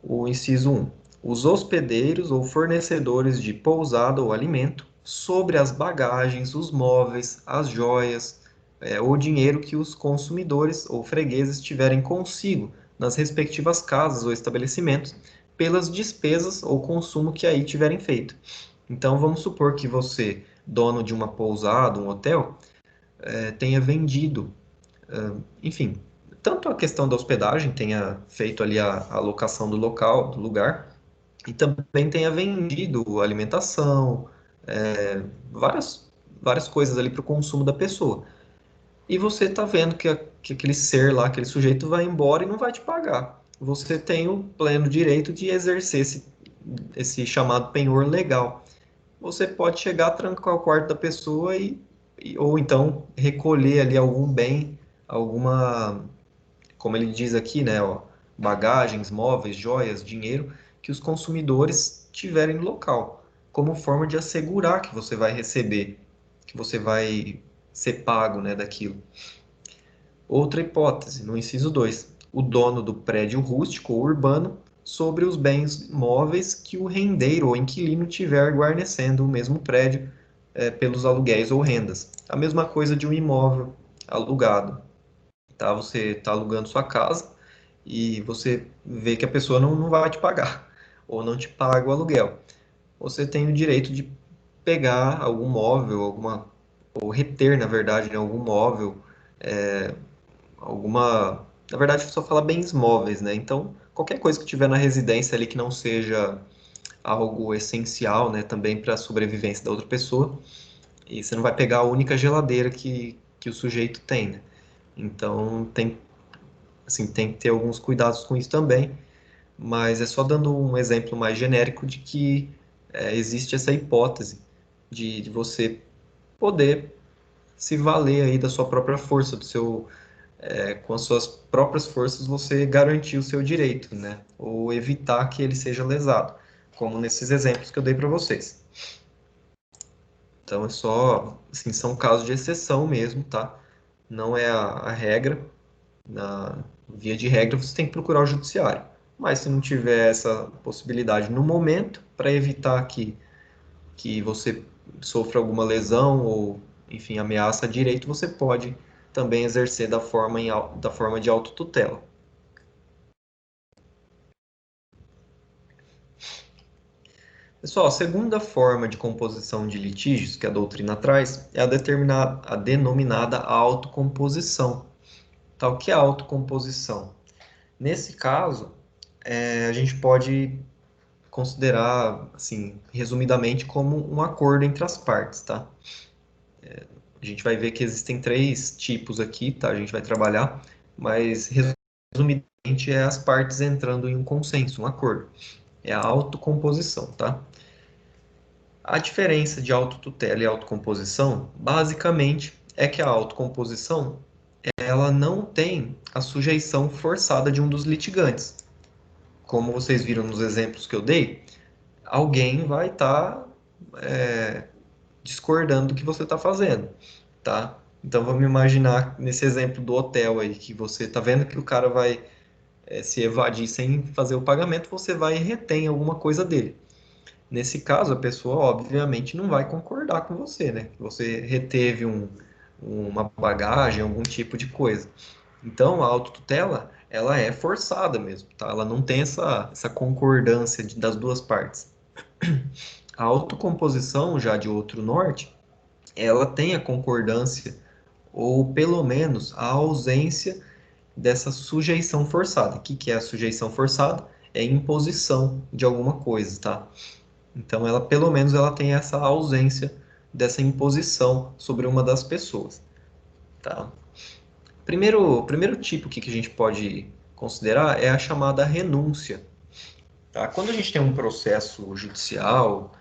o inciso 1. Os hospedeiros ou fornecedores de pousada ou alimento sobre as bagagens, os móveis, as joias, ou dinheiro que os consumidores ou fregueses tiverem consigo nas respectivas casas ou estabelecimentos, pelas despesas ou consumo que aí tiverem feito. Então, vamos supor que você, dono de uma pousada, um hotel, tenha vendido, enfim, tanto a questão da hospedagem, tenha feito ali a alocação do local, do lugar, e também tenha vendido alimentação, várias coisas ali para o consumo da pessoa. E você está vendo que aquele ser lá, aquele sujeito vai embora e não vai te pagar. Você tem o pleno direito de exercer esse chamado penhor legal. Você pode chegar, trancar o quarto da pessoa ou então recolher ali algum bem, alguma, como ele diz aqui, né, ó, bagagens, móveis, joias, dinheiro que os consumidores tiverem no local, como forma de assegurar que você vai receber, que você vai ser pago, né, daquilo. Outra hipótese, no inciso 2, o dono do prédio rústico ou urbano sobre os bens móveis que o rendeiro ou inquilino tiver guarnecendo o mesmo prédio pelos aluguéis ou rendas. A mesma coisa de um imóvel alugado. Tá? Você está alugando sua casa e você vê que a pessoa não vai te pagar ou não te paga o aluguel. Você tem o direito de pegar algum móvel, ou reter, na verdade, né, algum móvel, alguma. Na verdade, só fala bens móveis, né? Então, qualquer coisa que tiver na residência ali que não seja algo essencial, né, também para a sobrevivência da outra pessoa, e você não vai pegar a única geladeira que o sujeito tem, né? Então, tem que ter alguns cuidados com isso também, mas é só dando um exemplo mais genérico de que existe essa hipótese de você poder se valer aí da sua própria força, com as suas próprias forças você garantir o seu direito, né? Ou evitar que ele seja lesado, como nesses exemplos que eu dei para vocês. Então é só, assim, são casos de exceção mesmo, tá? Não é a regra. Na via de regra você tem que procurar o judiciário. Mas se não tiver essa possibilidade no momento, para evitar que você sofra alguma lesão ou, enfim, ameaça a direito, você pode também exercer da forma de autotutela. Pessoal, a segunda forma de composição de litígios que a doutrina traz é a denominada autocomposição. Tá, o que é autocomposição? Nesse caso, a gente pode considerar, assim, resumidamente, como um acordo entre as partes, tá? A gente vai ver que existem 3 tipos aqui, tá? A gente vai trabalhar, mas resumidamente é as partes entrando em um consenso, um acordo. É a autocomposição, tá? A diferença de autotutela e autocomposição, basicamente, é que a autocomposição, ela não tem a sujeição forçada de um dos litigantes. Como vocês viram nos exemplos que eu dei, alguém vai estar discordando do que você está fazendo, tá? Então vamos imaginar nesse exemplo do hotel aí, que você está vendo que o cara vai se evadir sem fazer o pagamento, você vai e retém alguma coisa dele. Nesse caso, a pessoa obviamente não vai concordar com você, né? Que você reteve uma bagagem, algum tipo de coisa. Então, a autotutela, ela é forçada mesmo, tá? Ela não tem essa concordância das duas partes. A autocomposição, já de outro norte, ela tem a concordância, ou pelo menos a ausência dessa sujeição forçada. O que que é a sujeição forçada? É imposição de alguma coisa, tá? Então, ela pelo menos ela tem essa ausência dessa imposição sobre uma das pessoas, tá? Primeiro tipo que a gente pode considerar é a chamada renúncia, tá? Quando a gente tem um processo judicial,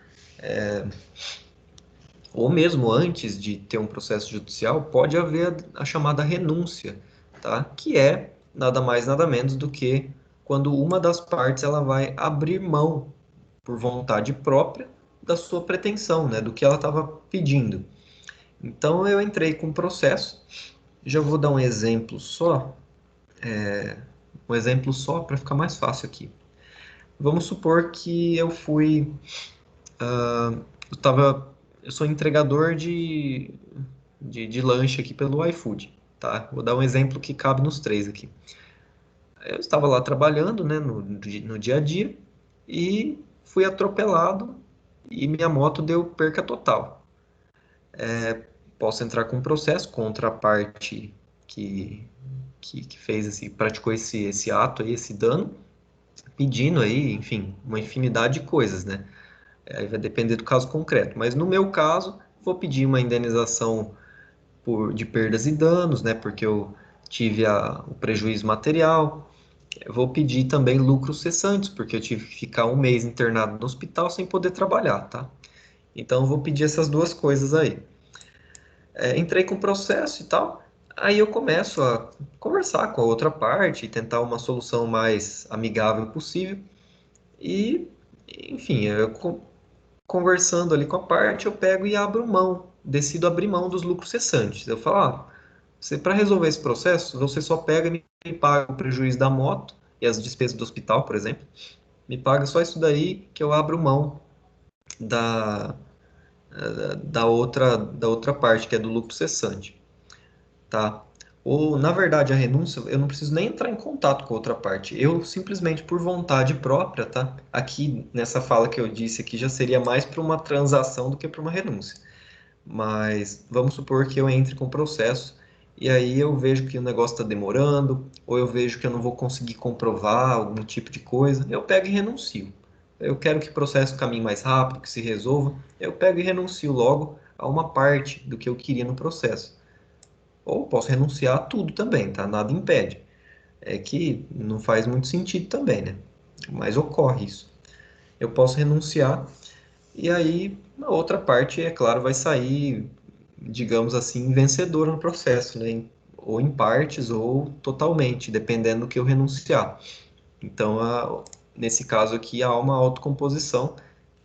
ou mesmo antes de ter um processo judicial, pode haver a chamada renúncia, tá? Que é nada mais nada menos do que quando uma das partes ela vai abrir mão por vontade própria da sua pretensão, né, do que ela estava pedindo. Então eu entrei com o processo, já vou dar um exemplo só para ficar mais fácil aqui. Vamos supor que eu tava, eu sou entregador de lanche aqui pelo iFood, tá? Vou dar um exemplo que cabe nos três aqui. Eu estava lá trabalhando, né, no dia a dia e fui atropelado e minha moto deu perca total. Posso entrar com um processo contra a parte que, que fez praticou esse ato aí, esse dano, pedindo aí, enfim, uma infinidade de coisas, né? Aí vai depender do caso concreto. Mas no meu caso, vou pedir uma indenização de perdas e danos, né? Porque eu tive o prejuízo material. Eu vou pedir também lucros cessantes, porque eu tive que ficar um mês internado no hospital sem poder trabalhar, tá? Então, eu vou pedir essas duas coisas aí. Entrei com o processo e tal. Aí eu começo a conversar com a outra parte e tentar uma solução mais amigável possível. E, enfim, conversando ali com a parte, eu pego e abro mão, decido abrir mão dos lucros cessantes. Eu falo, você para resolver esse processo, você só pega e me paga o prejuízo da moto e as despesas do hospital, por exemplo. Me paga só isso daí que eu abro mão da, da outra parte, que é do lucro cessante, tá? Ou, na verdade, a renúncia, eu não preciso nem entrar em contato com a outra parte. Eu simplesmente, por vontade própria, tá? Aqui, nessa fala que eu disse aqui, já seria mais para uma transação do que para uma renúncia. Mas vamos supor que eu entre com o processo e aí eu vejo que o negócio está demorando, ou eu vejo que eu não vou conseguir comprovar algum tipo de coisa, eu pego e renuncio. Eu quero que o processo caminhe mais rápido, que se resolva, eu pego e renuncio logo a uma parte do que eu queria no processo. Ou posso renunciar a tudo também, tá? Nada impede. É que não faz muito sentido também, né? Mas ocorre isso. Eu posso renunciar e aí a outra parte, é claro, vai sair, digamos assim, vencedora no processo, né? Ou em partes ou totalmente, dependendo do que eu renunciar. Então, nesse caso aqui, há uma autocomposição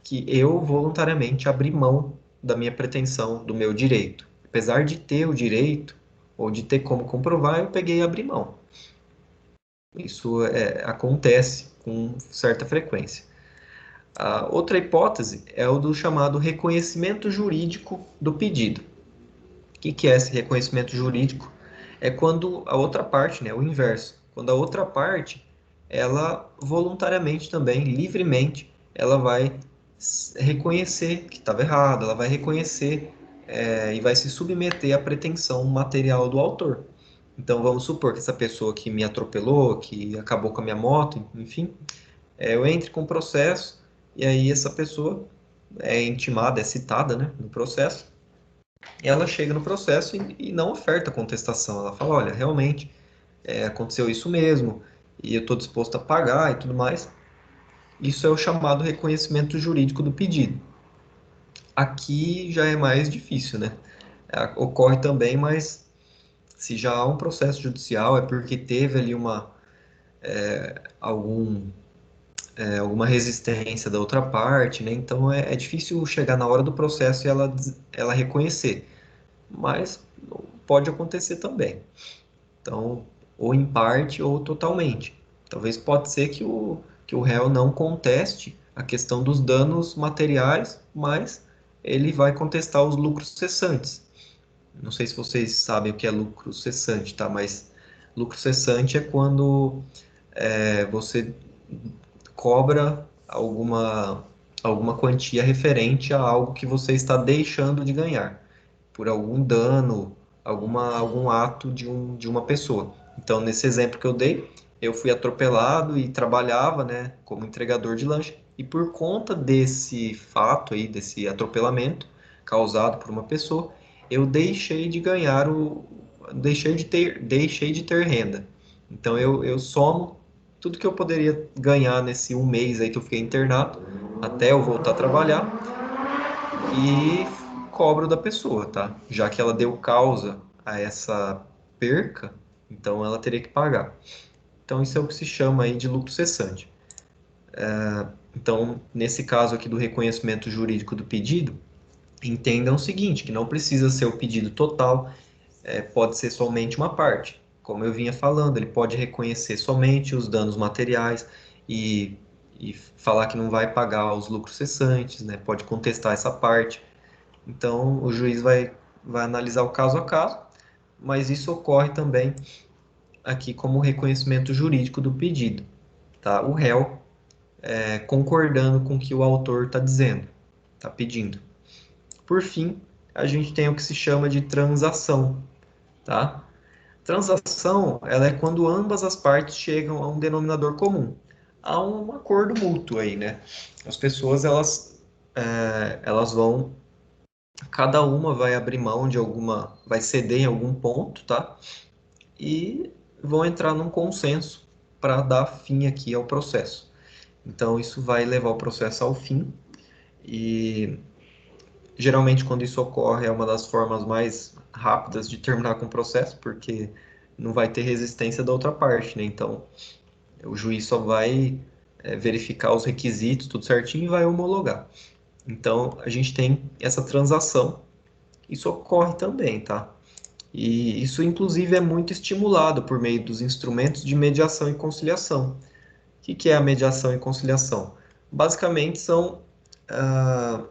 que eu voluntariamente abri mão da minha pretensão, do meu direito. Apesar de ter o direito, ou de ter como comprovar, eu peguei e abri mão. Isso acontece com certa frequência. A outra hipótese é o do chamado reconhecimento jurídico do pedido. O que é esse reconhecimento jurídico? É quando a outra parte, né, o inverso, quando a outra parte, ela voluntariamente também, livremente, ela vai reconhecer que estava errado, ela vai reconhecer e vai se submeter à pretensão material do autor. Então vamos supor que essa pessoa que me atropelou, que acabou com a minha moto, enfim, eu entre com o processo e aí essa pessoa é intimada, é citada, né, no processo. E ela chega no processo e não oferta contestação. Ela fala, olha, realmente aconteceu isso mesmo e eu estou disposto a pagar e tudo mais. Isso é o chamado reconhecimento jurídico do pedido. Aqui já é mais difícil, né? Ocorre também, mas se já há um processo judicial é porque teve ali algum, alguma resistência da outra parte, né? Então é difícil chegar na hora do processo e ela reconhecer, mas pode acontecer também. Então, ou em parte ou totalmente. Talvez pode ser que o réu não conteste a questão dos danos materiais, mas ele vai contestar os lucros cessantes. Não sei se vocês sabem o que é lucro cessante, tá? Mas lucro cessante é quando você cobra alguma quantia referente a algo que você está deixando de ganhar, por algum dano, algum ato de uma pessoa. Então, nesse exemplo que eu dei, eu fui atropelado e trabalhava, né, como entregador de lanche, e por conta desse fato aí, desse atropelamento causado por uma pessoa, eu deixei de ganhar deixei de ter renda. Então eu somo tudo que eu poderia ganhar nesse um mês aí que eu fiquei internado, até eu voltar a trabalhar, e cobro da pessoa, tá? Já que ela deu causa a essa perca, então ela teria que pagar. Então isso é o que se chama aí de lucro cessante. Então, nesse caso aqui do reconhecimento jurídico do pedido, entendam o seguinte, que não precisa ser o pedido total, pode ser somente uma parte. Como eu vinha falando, ele pode reconhecer somente os danos materiais e, e falar que não vai pagar os lucros cessantes, né? Pode contestar essa parte. Então, o juiz vai analisar o caso a caso, mas isso ocorre também aqui como reconhecimento jurídico do pedido, tá? O réu concordando com o que o autor está dizendo, está pedindo. Por fim, a gente tem o que se chama de transação, tá? Transação, ela é quando ambas as partes chegam a um denominador comum, a um acordo mútuo aí, né? As pessoas, elas vão, cada uma vai abrir mão de alguma, vai ceder em algum ponto, tá? E vão entrar num consenso para dar fim aqui ao processo. Então, isso vai levar o processo ao fim e geralmente quando isso ocorre é uma das formas mais rápidas de terminar com o processo, porque não vai ter resistência da outra parte, né? Então, o juiz só vai verificar os requisitos, tudo certinho, e vai homologar. Então, a gente tem essa transação, isso ocorre também, tá? E isso, inclusive, é muito estimulado por meio dos instrumentos de mediação e conciliação. O que é a mediação e conciliação? Basicamente, são ah,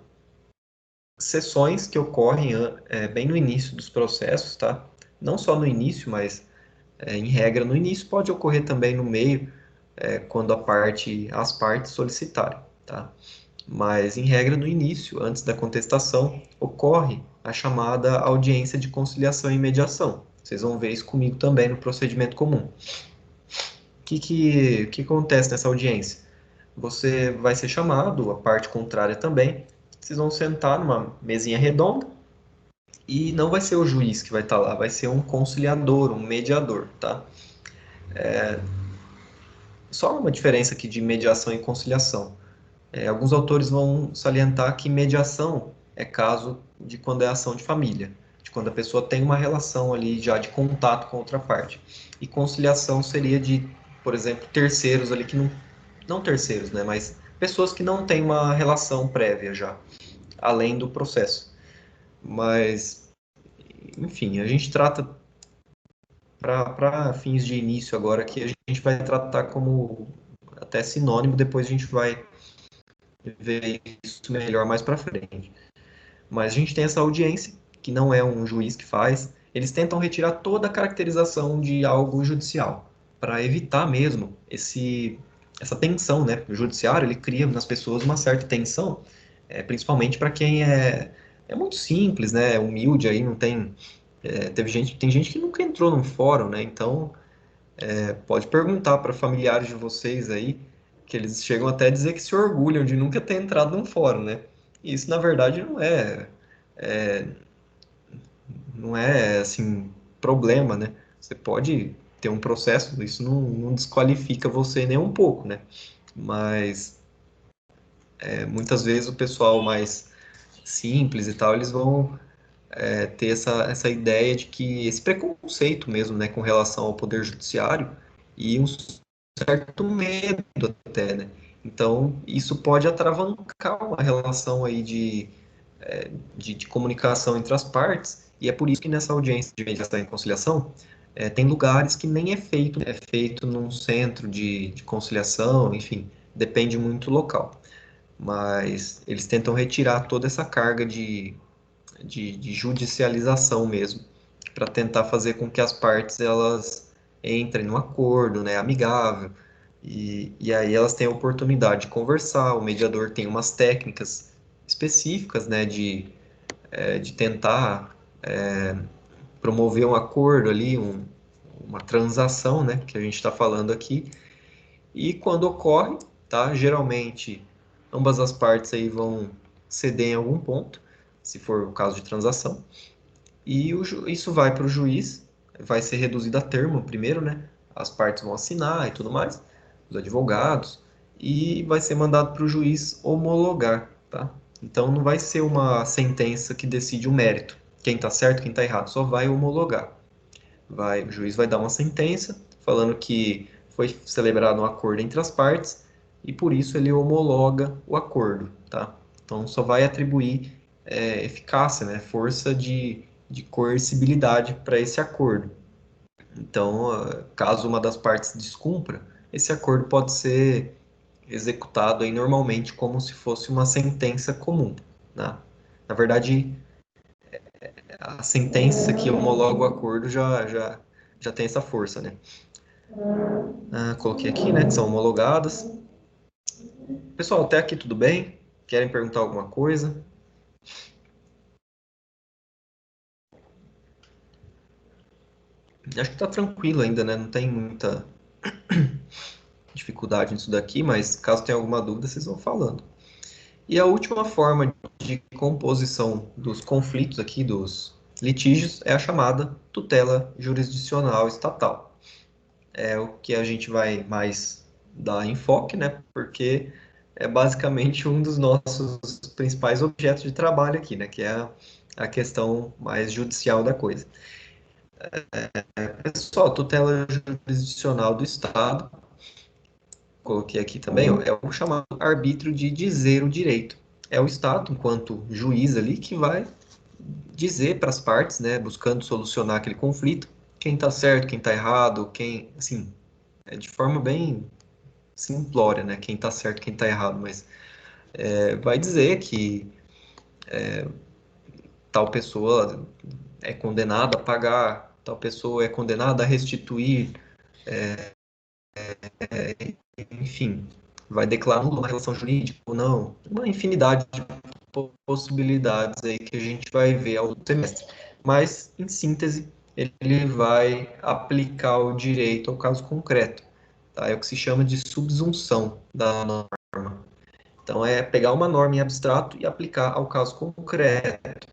sessões que ocorrem bem no início dos processos, tá? Não só no início, mas em regra no início, pode ocorrer também no meio, quando as partes solicitarem, tá? Mas em regra no início, antes da contestação, ocorre a chamada audiência de conciliação e mediação. Vocês vão ver isso comigo também no procedimento comum. O que acontece nessa audiência? Você vai ser chamado, a parte contrária também, vocês vão sentar numa mesinha redonda e não vai ser o juiz que vai estar lá, vai ser um conciliador, um mediador, tá? Só uma diferença aqui de mediação e conciliação. Alguns autores vão salientar que mediação é caso de quando é ação de família, de quando a pessoa tem uma relação ali já de contato com outra parte. E conciliação seria de, por exemplo, terceiros ali que não terceiros, né, mas pessoas que não têm uma relação prévia já, além do processo. Mas, enfim, a gente trata para fins de início agora que a gente vai tratar como até sinônimo, depois a gente vai ver isso melhor mais para frente. Mas a gente tem essa audiência, que não é um juiz que faz, eles tentam retirar toda a caracterização de algo judicial, para evitar mesmo essa tensão, né? O judiciário, ele cria nas pessoas uma certa tensão, principalmente para quem é muito simples, né? Humilde aí, não tem... tem gente que nunca entrou num fórum, né? Então, pode perguntar para familiares de vocês aí, que eles chegam até a dizer que se orgulham de nunca ter entrado num fórum, né? E isso, na verdade, é, não é assim, problema, né? Você pode ter um processo, isso não desqualifica você nem um pouco, né? Mas muitas vezes o pessoal mais simples e tal, eles vão ter essa ideia de que esse preconceito mesmo, né, com relação ao poder judiciário e um certo medo até, né? Então, isso pode atravancar uma relação aí de comunicação entre as partes, e é por isso que nessa audiência de mediação e conciliação, tem lugares que nem é feito num centro de conciliação, enfim, depende muito do local. Mas eles tentam retirar toda essa carga de judicialização mesmo, para tentar fazer com que as partes elas entrem num acordo, né, amigável, e aí elas têm a oportunidade de conversar, o mediador tem umas técnicas específicas, né, de tentar promover um acordo ali, uma transação, né, que a gente está falando aqui, e quando ocorre, tá, geralmente ambas as partes aí vão ceder em algum ponto, se for o caso de transação, e isso vai para o juiz, vai ser reduzido a termo primeiro, né? As partes vão assinar e tudo mais, os advogados, e vai ser mandado para o juiz homologar, tá? Então não vai ser uma sentença que decide o mérito, quem está certo, quem está errado, só vai homologar. O juiz vai dar uma sentença falando que foi celebrado um acordo entre as partes e por isso ele homologa o acordo, tá? Então só vai atribuir eficácia, né, força de coercibilidade para esse acordo. Então, caso uma das partes descumpra, esse acordo pode ser executado aí normalmente como se fosse uma sentença comum, né? Na verdade, a sentença que homologa o acordo já tem essa força, né? Coloquei aqui, né, que são homologadas. Pessoal, até aqui tudo bem? Querem perguntar alguma coisa? Acho que está tranquilo ainda, né? Não tem muita dificuldade nisso daqui, mas caso tenha alguma dúvida, vocês vão falando. E a última forma de composição dos conflitos aqui, dos litígios, é a chamada tutela jurisdicional estatal. É o que a gente vai mais dar enfoque, né? Porque é basicamente um dos nossos principais objetos de trabalho aqui, né? Que é a questão mais judicial da coisa. Pessoal, tutela jurisdicional do Estado, coloquei aqui também, ó, é o chamado arbítrio de dizer o direito. É o Estado, enquanto juiz ali, que vai dizer para as partes, né, buscando solucionar aquele conflito, quem está certo, quem está errado, quem, assim, de forma bem simplória, né, quem está certo, quem está errado, mas vai dizer que tal pessoa é condenada a pagar, tal pessoa é condenada a restituir, enfim, vai declarar nula uma relação jurídica ou não, uma infinidade de possibilidades aí que a gente vai ver ao semestre. Mas, em síntese, ele vai aplicar o direito ao caso concreto. Tá? É o que se chama de subsunção da norma. Então, é pegar uma norma em abstrato e aplicar ao caso concreto.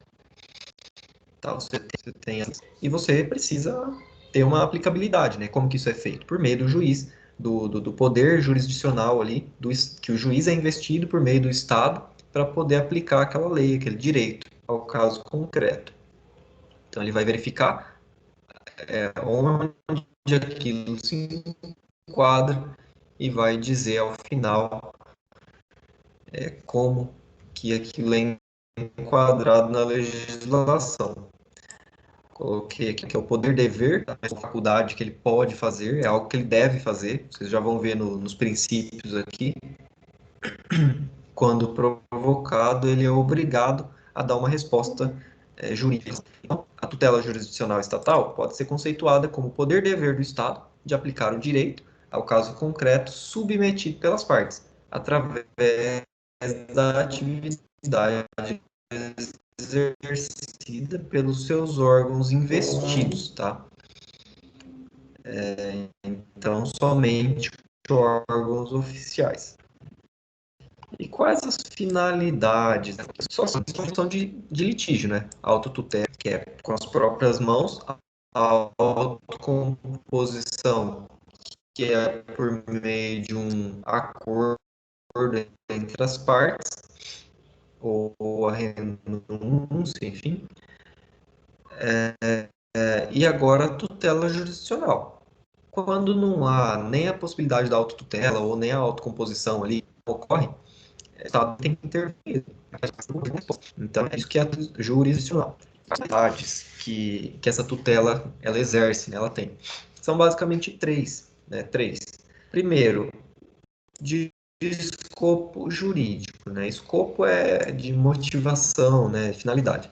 Tá? Você tem, e você precisa ter uma aplicabilidade, né? Como que isso é feito? Por meio do juiz, do poder jurisdicional ali, que o juiz é investido por meio do Estado para poder aplicar aquela lei, aquele direito ao caso concreto. Então ele vai verificar onde aquilo se enquadra e vai dizer ao final como que aquilo é enquadrado na legislação. Coloquei aqui que é o poder dever, a faculdade que ele pode fazer, é algo que ele deve fazer. Vocês já vão ver nos princípios aqui. Quando provocado, ele é obrigado a dar uma resposta jurídica. Então, a tutela jurisdicional estatal pode ser conceituada como o poder dever do Estado de aplicar o direito ao caso concreto submetido pelas partes, através da atividade exercida pelos seus órgãos investidos, tá? Então, somente órgãos oficiais. E quais as finalidades? Só a questão de litígio, né? Autotutela, que é com as próprias mãos, a autocomposição, que é por meio de um acordo entre as partes, ou a renúncia, enfim, e agora a tutela jurisdicional. Quando não há nem a possibilidade da autotutela ou nem a autocomposição ali ocorre, o Estado tem que intervir. Então, é isso que é a jurisdicional. As atividades que essa tutela ela exerce, né, ela tem. São basicamente três, né, três. Primeiro, de escopo jurídico, né? Escopo é de motivação, né, finalidade.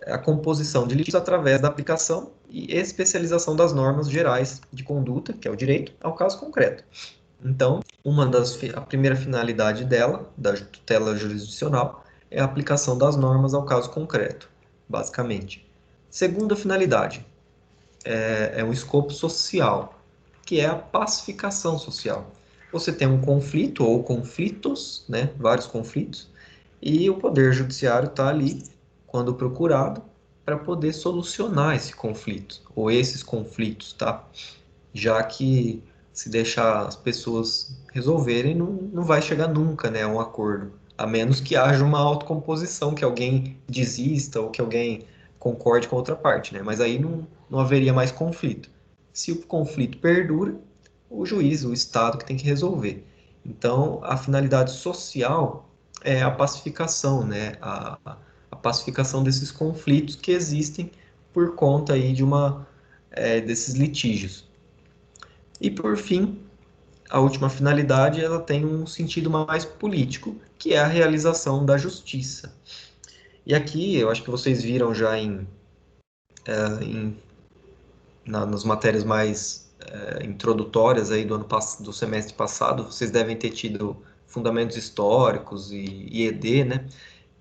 A composição de litigios através da aplicação e especialização das normas gerais de conduta, que é o direito, ao caso concreto. Então, a primeira finalidade dela, da tutela jurisdicional, é a aplicação das normas ao caso concreto, basicamente. Segunda finalidade é um escopo social, que é a pacificação social. Você tem um conflito ou conflitos, né, vários conflitos, e o Poder Judiciário está ali, quando procurado, para poder solucionar esse conflito, ou esses conflitos, tá? Já que se deixar as pessoas resolverem, não vai chegar nunca, né, a um acordo, a menos que haja uma autocomposição, que alguém desista ou que alguém concorde com a outra parte, né? Mas aí não haveria mais conflito. Se o conflito perdura, o juiz, o Estado que tem que resolver. Então, a finalidade social é a pacificação, né? A pacificação desses conflitos que existem por conta aí desses litígios. E por fim, a última finalidade, ela tem um sentido mais político, que é a realização da justiça. E aqui, eu acho que vocês viram já em nas matérias mais introdutórias aí do semestre passado, vocês devem ter tido fundamentos históricos e ED, né?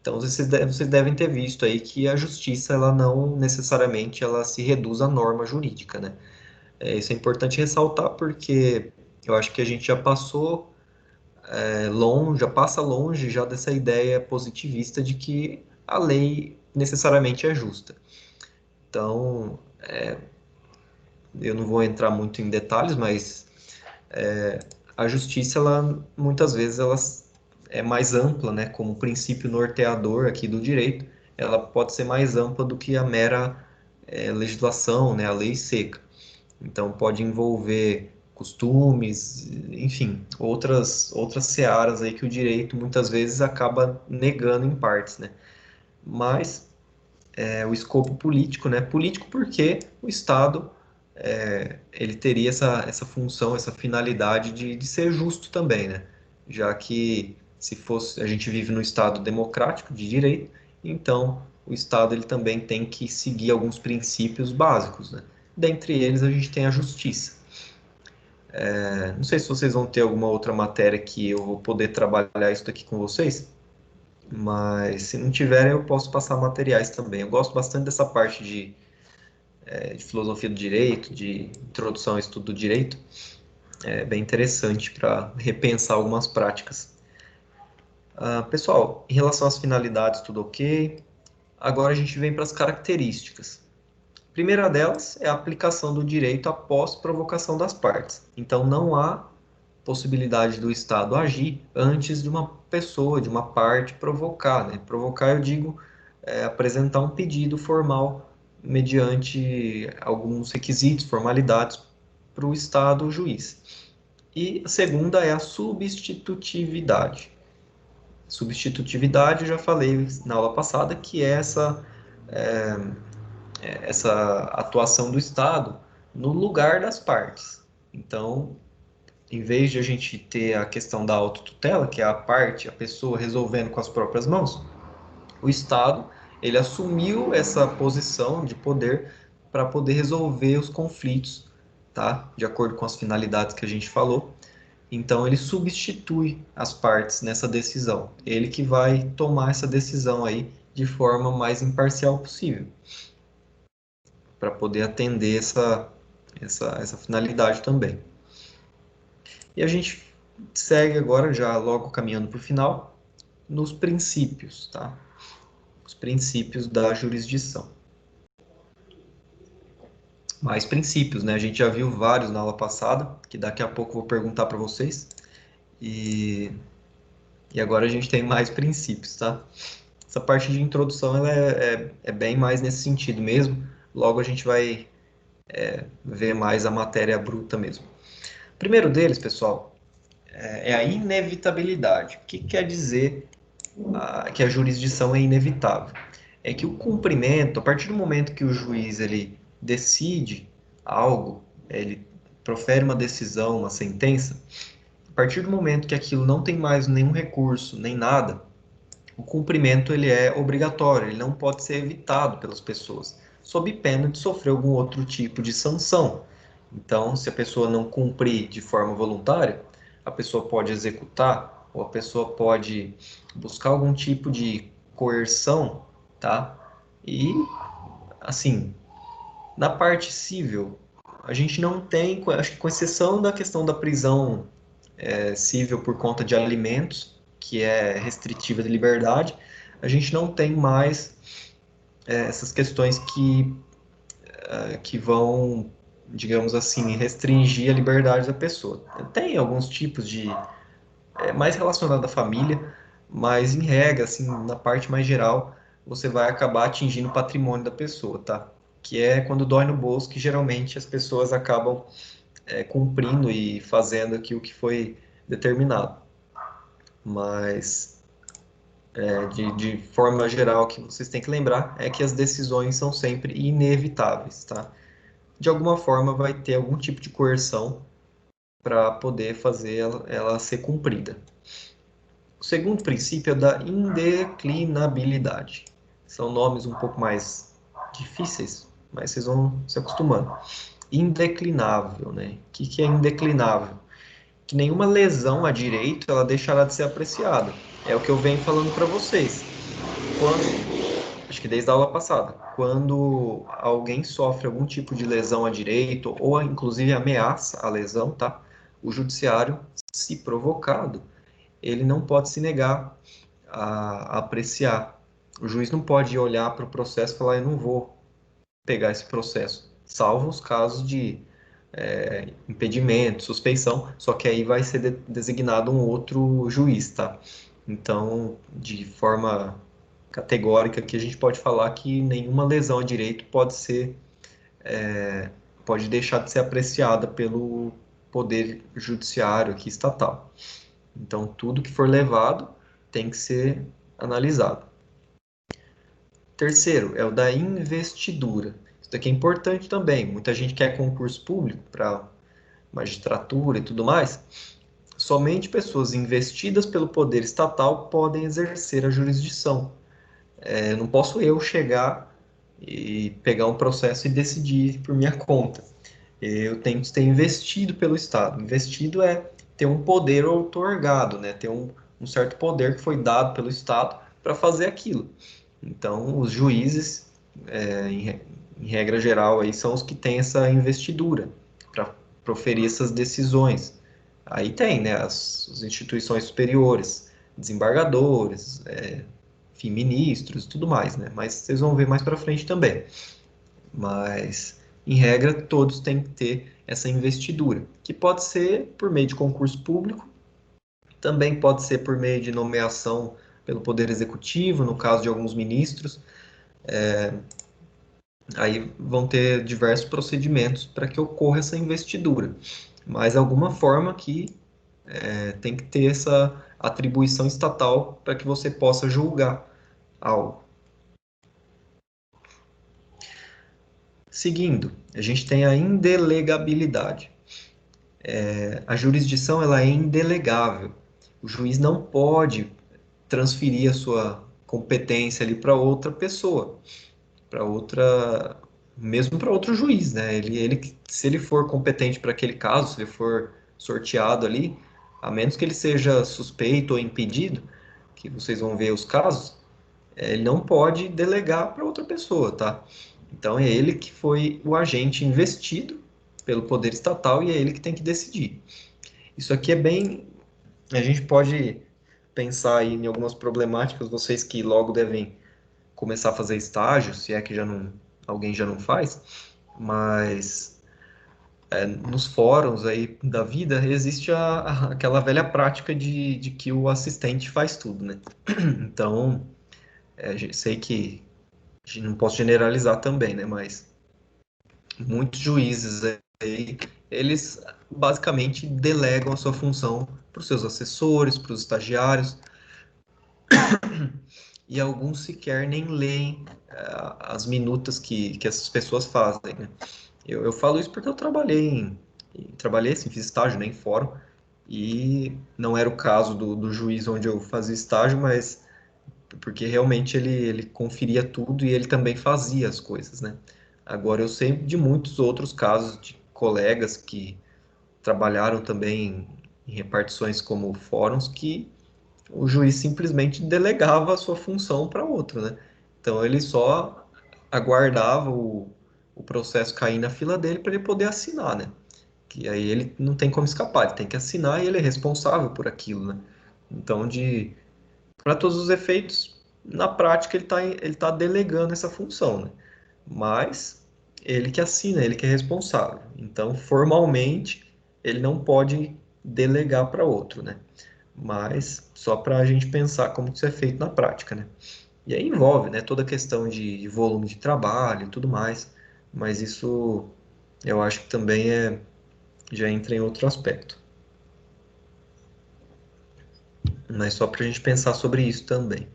Então vocês devem ter visto aí que a justiça ela não necessariamente ela se reduz à norma jurídica, né? Isso é importante ressaltar porque eu acho que a gente já passou longe, já passa longe já dessa ideia positivista de que a lei necessariamente é justa. Então, eu não vou entrar muito em detalhes, mas a justiça, ela muitas vezes ela é mais ampla, né? Como princípio norteador aqui do direito, ela pode ser mais ampla do que a mera legislação, né? A lei seca. Então, pode envolver costumes, enfim, outras searas aí que o direito muitas vezes acaba negando em partes, né? Mas o escopo político, né? Político porque o Estado ele teria essa função, essa finalidade de ser justo também, né? Já que se fosse a gente vive num Estado democrático de direito, então o Estado ele também tem que seguir alguns princípios básicos, né? Dentre eles a gente tem a justiça. Não sei se vocês vão ter alguma outra matéria que eu vou poder trabalhar isso daqui com vocês, mas se não tiverem eu posso passar materiais também. Eu gosto bastante dessa parte de filosofia do direito, de introdução ao estudo do direito, é bem interessante para repensar algumas práticas. Pessoal, em relação às finalidades, tudo ok. Agora a gente vem para as características. A primeira delas é a aplicação do direito após provocação das partes. Então, não há possibilidade do Estado agir antes de uma pessoa, de uma parte provocar, né? Provocar, eu digo, apresentar um pedido formal mediante alguns requisitos, formalidades para o Estado, o juiz. E a segunda é a substitutividade. Substitutividade, eu já falei na aula passada, que é essa atuação do Estado no lugar das partes. Então, em vez de a gente ter a questão da autotutela, que é a parte, a pessoa resolvendo com as próprias mãos, o Estado, ele assumiu essa posição de poder para poder resolver os conflitos, tá? De acordo com as finalidades que a gente falou. Então, ele substitui as partes nessa decisão. Ele que vai tomar essa decisão aí de forma mais imparcial possível, para poder atender essa finalidade também. E a gente segue agora, já logo caminhando para o final, nos princípios, tá? Os princípios da jurisdição. Mais princípios, né? A gente já viu vários na aula passada, que daqui a pouco eu vou perguntar para vocês. E E agora a gente tem mais princípios, tá? Essa parte de introdução ela é bem mais nesse sentido mesmo. Logo a gente vai ver mais a matéria bruta mesmo. O primeiro deles, pessoal, é a inevitabilidade. O que quer dizer que a jurisdição é inevitável? É que o cumprimento, a partir do momento que o juiz ele decide algo, ele profere uma decisão, uma sentença, a partir do momento que aquilo não tem mais nenhum recurso, nem nada, o cumprimento ele é obrigatório, ele não pode ser evitado pelas pessoas, sob pena de sofrer algum outro tipo de sanção. Então, se a pessoa não cumprir de forma voluntária, a pessoa pode executar ou a pessoa pode buscar algum tipo de coerção, tá? E, assim, na parte civil, a gente não tem, acho que com exceção da questão da prisão civil por conta de alimentos, que é restritiva de liberdade, a gente não tem mais essas questões que vão, digamos assim, restringir a liberdade da pessoa. Tem alguns tipos de mais relacionado à família, mas em regra, assim, na parte mais geral, você vai acabar atingindo o patrimônio da pessoa, tá? Que é quando dói no bolso, que geralmente as pessoas acabam cumprindo e fazendo aquilo que foi determinado. Mas de forma geral, o que vocês têm que lembrar é que as decisões são sempre inevitáveis, tá? De alguma forma vai ter algum tipo de coerção para poder fazer ela ser cumprida. O segundo princípio é da indeclinabilidade. São nomes um pouco mais difíceis, mas vocês vão se acostumando. Indeclinável, né? O que é indeclinável? Que nenhuma lesão a direito ela deixará de ser apreciada. É o que eu venho falando para vocês. Acho que desde a aula passada, quando alguém sofre algum tipo de lesão a direito ou inclusive ameaça a lesão, tá? O judiciário, se provocado, ele não pode se negar a apreciar. O juiz não pode olhar para o processo e falar, eu não vou pegar esse processo, salvo os casos de impedimento, suspeição, só que aí vai ser designado um outro juiz, tá? Então, de forma categórica que a gente pode falar que nenhuma lesão a direito pode deixar de ser apreciada pelo poder judiciário aqui estatal. Então, tudo que for levado tem que ser analisado. Terceiro, é o da investidura. Isso daqui é importante também. Muita gente quer concurso público para magistratura e tudo mais. Somente pessoas investidas pelo poder estatal podem exercer a jurisdição. Não posso eu chegar e pegar um processo e decidir por minha conta. Eu tenho que ter investido pelo Estado. Investido é ter um poder outorgado, né? Ter um certo poder que foi dado pelo Estado para fazer aquilo. Então, os juízes, em regra geral, aí, são os que têm essa investidura para proferir essas decisões. Aí tem, né, as instituições superiores, desembargadores, enfim, ministros e tudo mais, né? Mas vocês vão ver mais para frente também. Mas, em regra, todos têm que ter essa investidura, que pode ser por meio de concurso público, também pode ser por meio de nomeação pelo Poder Executivo, no caso de alguns ministros. Aí vão ter diversos procedimentos para que ocorra essa investidura. Mas alguma forma que tem que ter essa atribuição estatal para que você possa julgar algo. Seguindo, a gente tem a indelegabilidade. A jurisdição ela é indelegável. O juiz não pode transferir a sua competência ali para outra pessoa, para outra, mesmo para outro juiz, né? Se ele for competente para aquele caso, se ele for sorteado ali, a menos que ele seja suspeito ou impedido, que vocês vão ver os casos, ele não pode delegar para outra pessoa, tá? Então é ele que foi o agente investido pelo poder estatal e é ele que tem que decidir. Isso aqui é bem. A gente pode pensar aí em algumas problemáticas, vocês que logo devem começar a fazer estágio, se é que alguém já não faz, mas nos fóruns aí da vida, existe aquela velha prática de que o assistente faz tudo, né? Então, sei que não posso generalizar também, né? Mas muitos juízes aí, eles basicamente delegam a sua função para os seus assessores, para os estagiários, e alguns sequer nem leem as minutas que essas pessoas fazem, né? Eu falo isso porque eu trabalhei assim, fiz estágio, né, em fórum, e não era o caso do juiz onde eu fazia estágio, mas porque realmente ele conferia tudo e ele também fazia as coisas, né? Agora, eu sei de muitos outros casos de colegas que trabalharam também em repartições como fóruns que o juiz simplesmente delegava a sua função para outro, né? Então, ele só aguardava o processo cair na fila dele para ele poder assinar, né? Que aí ele não tem como escapar, ele tem que assinar e ele é responsável por aquilo, né? Então, para todos os efeitos, na prática ele tá delegando essa função, né? Mas ele que assina, ele que é responsável. Então, formalmente, ele não pode delegar para outro, né? Mas só para a gente pensar como isso é feito na prática, né? E aí envolve, né, toda a questão de volume de trabalho e tudo mais, mas isso eu acho que também já entra em outro aspecto. Mas só para a gente pensar sobre isso também.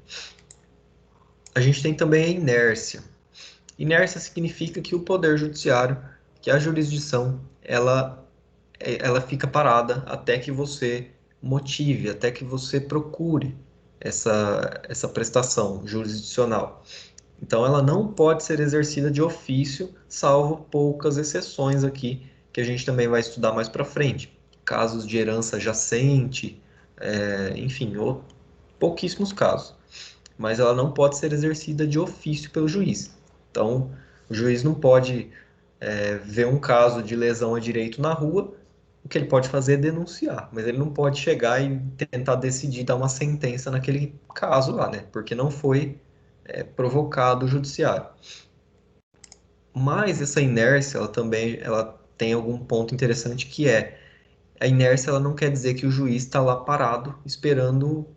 A gente tem também a inércia. Inércia significa que o poder judiciário, que a jurisdição, ela fica parada até que você motive, até que você procure essa prestação jurisdicional. Então, ela não pode ser exercida de ofício, salvo poucas exceções aqui, que a gente também vai estudar mais para frente. Casos de herança jacente, enfim, pouquíssimos casos. Mas ela não pode ser exercida de ofício pelo juiz. Então, o juiz não pode ver um caso de lesão a direito na rua, o que ele pode fazer é denunciar, mas ele não pode chegar e tentar decidir dar uma sentença naquele caso lá, né? Porque não foi provocado o judiciário. Mas essa inércia, ela tem algum ponto interessante que é a inércia, ela não quer dizer que o juiz está lá parado esperando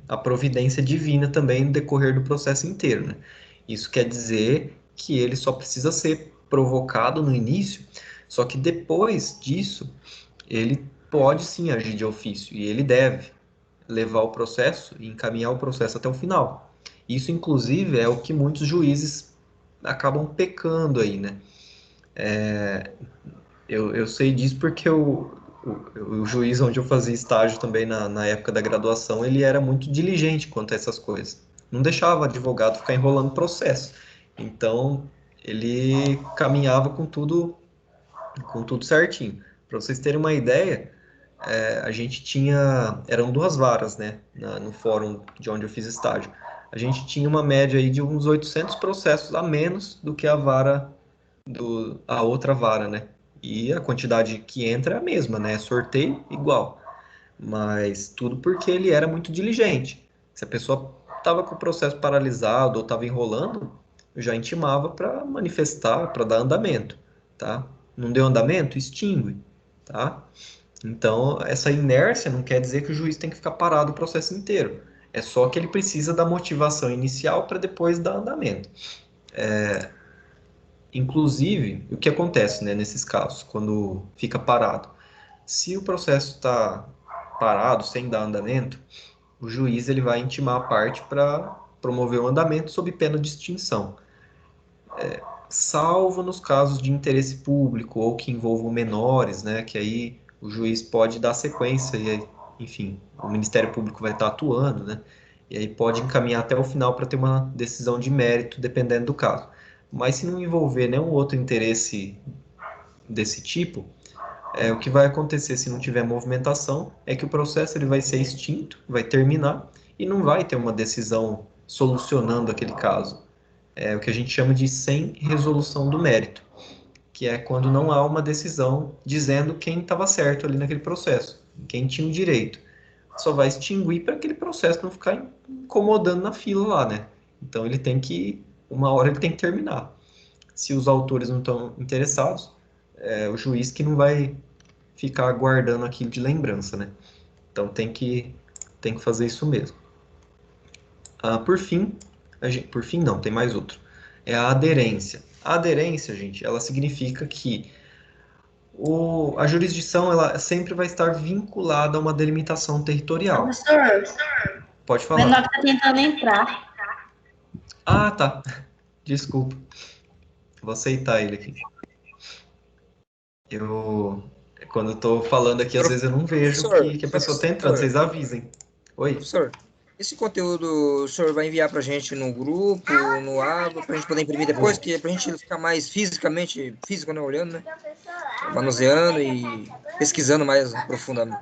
a providência divina também no decorrer do processo inteiro, né? Isso quer dizer que ele só precisa ser provocado no início, só que depois disso ele pode sim agir de ofício e ele deve levar o processo e encaminhar o processo até o final. Isso, inclusive, é o que muitos juízes acabam pecando aí, né? Eu sei disso porque o juiz onde eu fazia estágio também na época da graduação, ele era muito diligente quanto a essas coisas. Não deixava o advogado ficar enrolando processo. Então, ele caminhava com tudo certinho. Para vocês terem uma ideia, a gente tinha, eram duas varas, né, no fórum de onde eu fiz estágio. A gente tinha uma média aí de uns 800 processos a menos do que a outra vara, né? E a quantidade que entra é a mesma, né? Sorteio igual. Mas tudo porque ele era muito diligente. Se a pessoa estava com o processo paralisado ou estava enrolando, eu já intimava para manifestar, para dar andamento, tá? Não deu andamento? Extingue, tá? Então, essa inércia não quer dizer que o juiz tem que ficar parado o processo inteiro. É só que ele precisa da motivação inicial para depois dar andamento. Inclusive, o que acontece, né, nesses casos, quando fica parado? Se o processo está parado, sem dar andamento, o juiz ele vai intimar a parte para promover o andamento sob pena de extinção, salvo nos casos de interesse público ou que envolvam menores, né, que aí o juiz pode dar sequência e aí, enfim, o Ministério Público vai estar atuando, né, e aí pode encaminhar até o final para ter uma decisão de mérito, dependendo do caso. Mas se não envolver nenhum outro interesse desse tipo, o que vai acontecer se não tiver movimentação é que o processo ele vai ser extinto, vai terminar e não vai ter uma decisão solucionando aquele caso. É o que a gente chama de sem resolução do mérito, que é quando não há uma decisão dizendo quem estava certo ali naquele processo, quem tinha o direito. Só vai extinguir para aquele processo não ficar incomodando na fila lá, né? Então uma hora ele tem que terminar. Se os autores não estão interessados, o juiz que não vai ficar guardando aquilo de lembrança, né? Então tem que fazer isso mesmo. Por fim, por fim não, tem mais outro. É a aderência. A aderência, gente, ela significa que a jurisdição ela sempre vai estar vinculada a uma delimitação territorial. Professor, Pode o menor falar. está tentando entrar. Ah, tá. Desculpa. Vou aceitar ele aqui. Quando eu tô falando aqui, às vezes eu não vejo Professor, que a pessoa tá entrando. Vocês avisem. Oi? professor, esse conteúdo o senhor vai enviar para a gente no grupo, no Ava, para a gente poder imprimir depois, que é para a gente ficar mais físico, né, olhando, né, manuseando e pesquisando mais profundamente.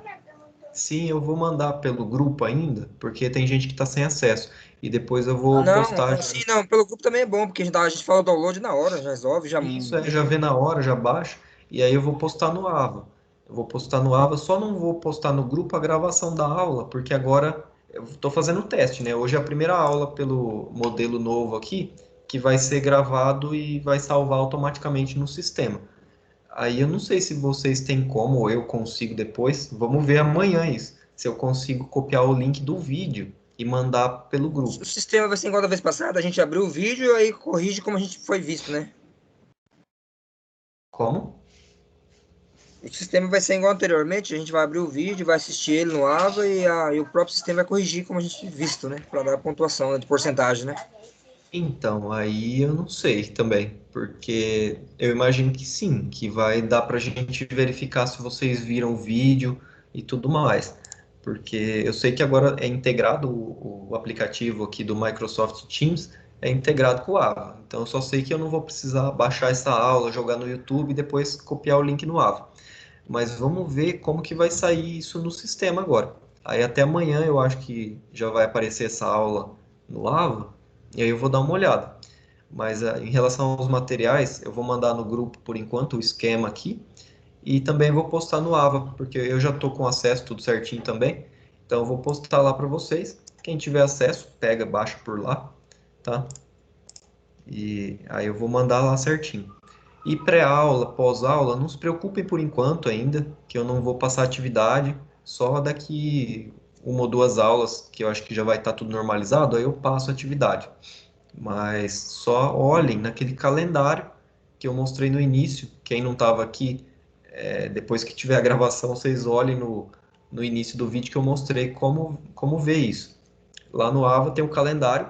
Sim, eu vou mandar pelo grupo ainda, porque tem gente que está sem acesso. E depois eu vou postar. Sim, não, pelo grupo também é bom, porque a gente fala o download na hora, já resolve, já... Isso já vê na hora, já baixa. E aí eu vou postar no Ava. Eu vou postar no Ava, só não vou postar no grupo a gravação da aula, porque agora eu estou fazendo o teste, né? Hoje é a primeira aula pelo modelo novo aqui, que vai ser gravado e vai salvar automaticamente no sistema. Aí eu não sei se vocês têm como, ou eu consigo depois. Vamos ver amanhã isso. Se eu consigo copiar o link do vídeo e mandar pelo O grupo. sistema vai ser igual da vez passada, a gente abriu o vídeo e aí corrige como a gente foi visto, né? Como? O sistema vai ser igual anteriormente, a gente vai abrir o vídeo, vai assistir ele no AVA e o próprio sistema vai corrigir como a gente visto, né? Para dar a pontuação, né, de porcentagem, né? Então, aí eu não sei também, porque eu imagino que sim, que vai dar para a gente verificar se vocês viram o vídeo e tudo mais. Porque eu sei que agora é integrado o aplicativo aqui do Microsoft Teams, é integrado com o Ava. Então eu só sei que eu não vou precisar baixar essa aula, jogar no YouTube e depois copiar o link no Ava. Mas vamos ver como que vai sair isso no sistema agora. Aí até amanhã eu acho que já vai aparecer essa aula no Ava, e aí eu vou dar uma olhada. Mas em relação aos materiais, eu vou mandar no grupo por enquanto o esquema aqui, e também vou postar no Ava, porque eu já estou com acesso tudo certinho também. Então eu vou postar lá para vocês. Quem tiver acesso, pega, baixa por lá, tá? E aí eu vou mandar lá certinho. E pré-aula, pós-aula, não se preocupem por enquanto ainda, que eu não vou passar atividade, só daqui uma ou duas aulas, que eu acho que já vai estar tudo normalizado, aí eu passo a atividade. Mas só olhem naquele calendário que eu mostrei no início. Quem não estava aqui, depois que tiver a gravação, vocês olhem no início do vídeo que eu mostrei como ver isso. Lá no AVA tem o calendário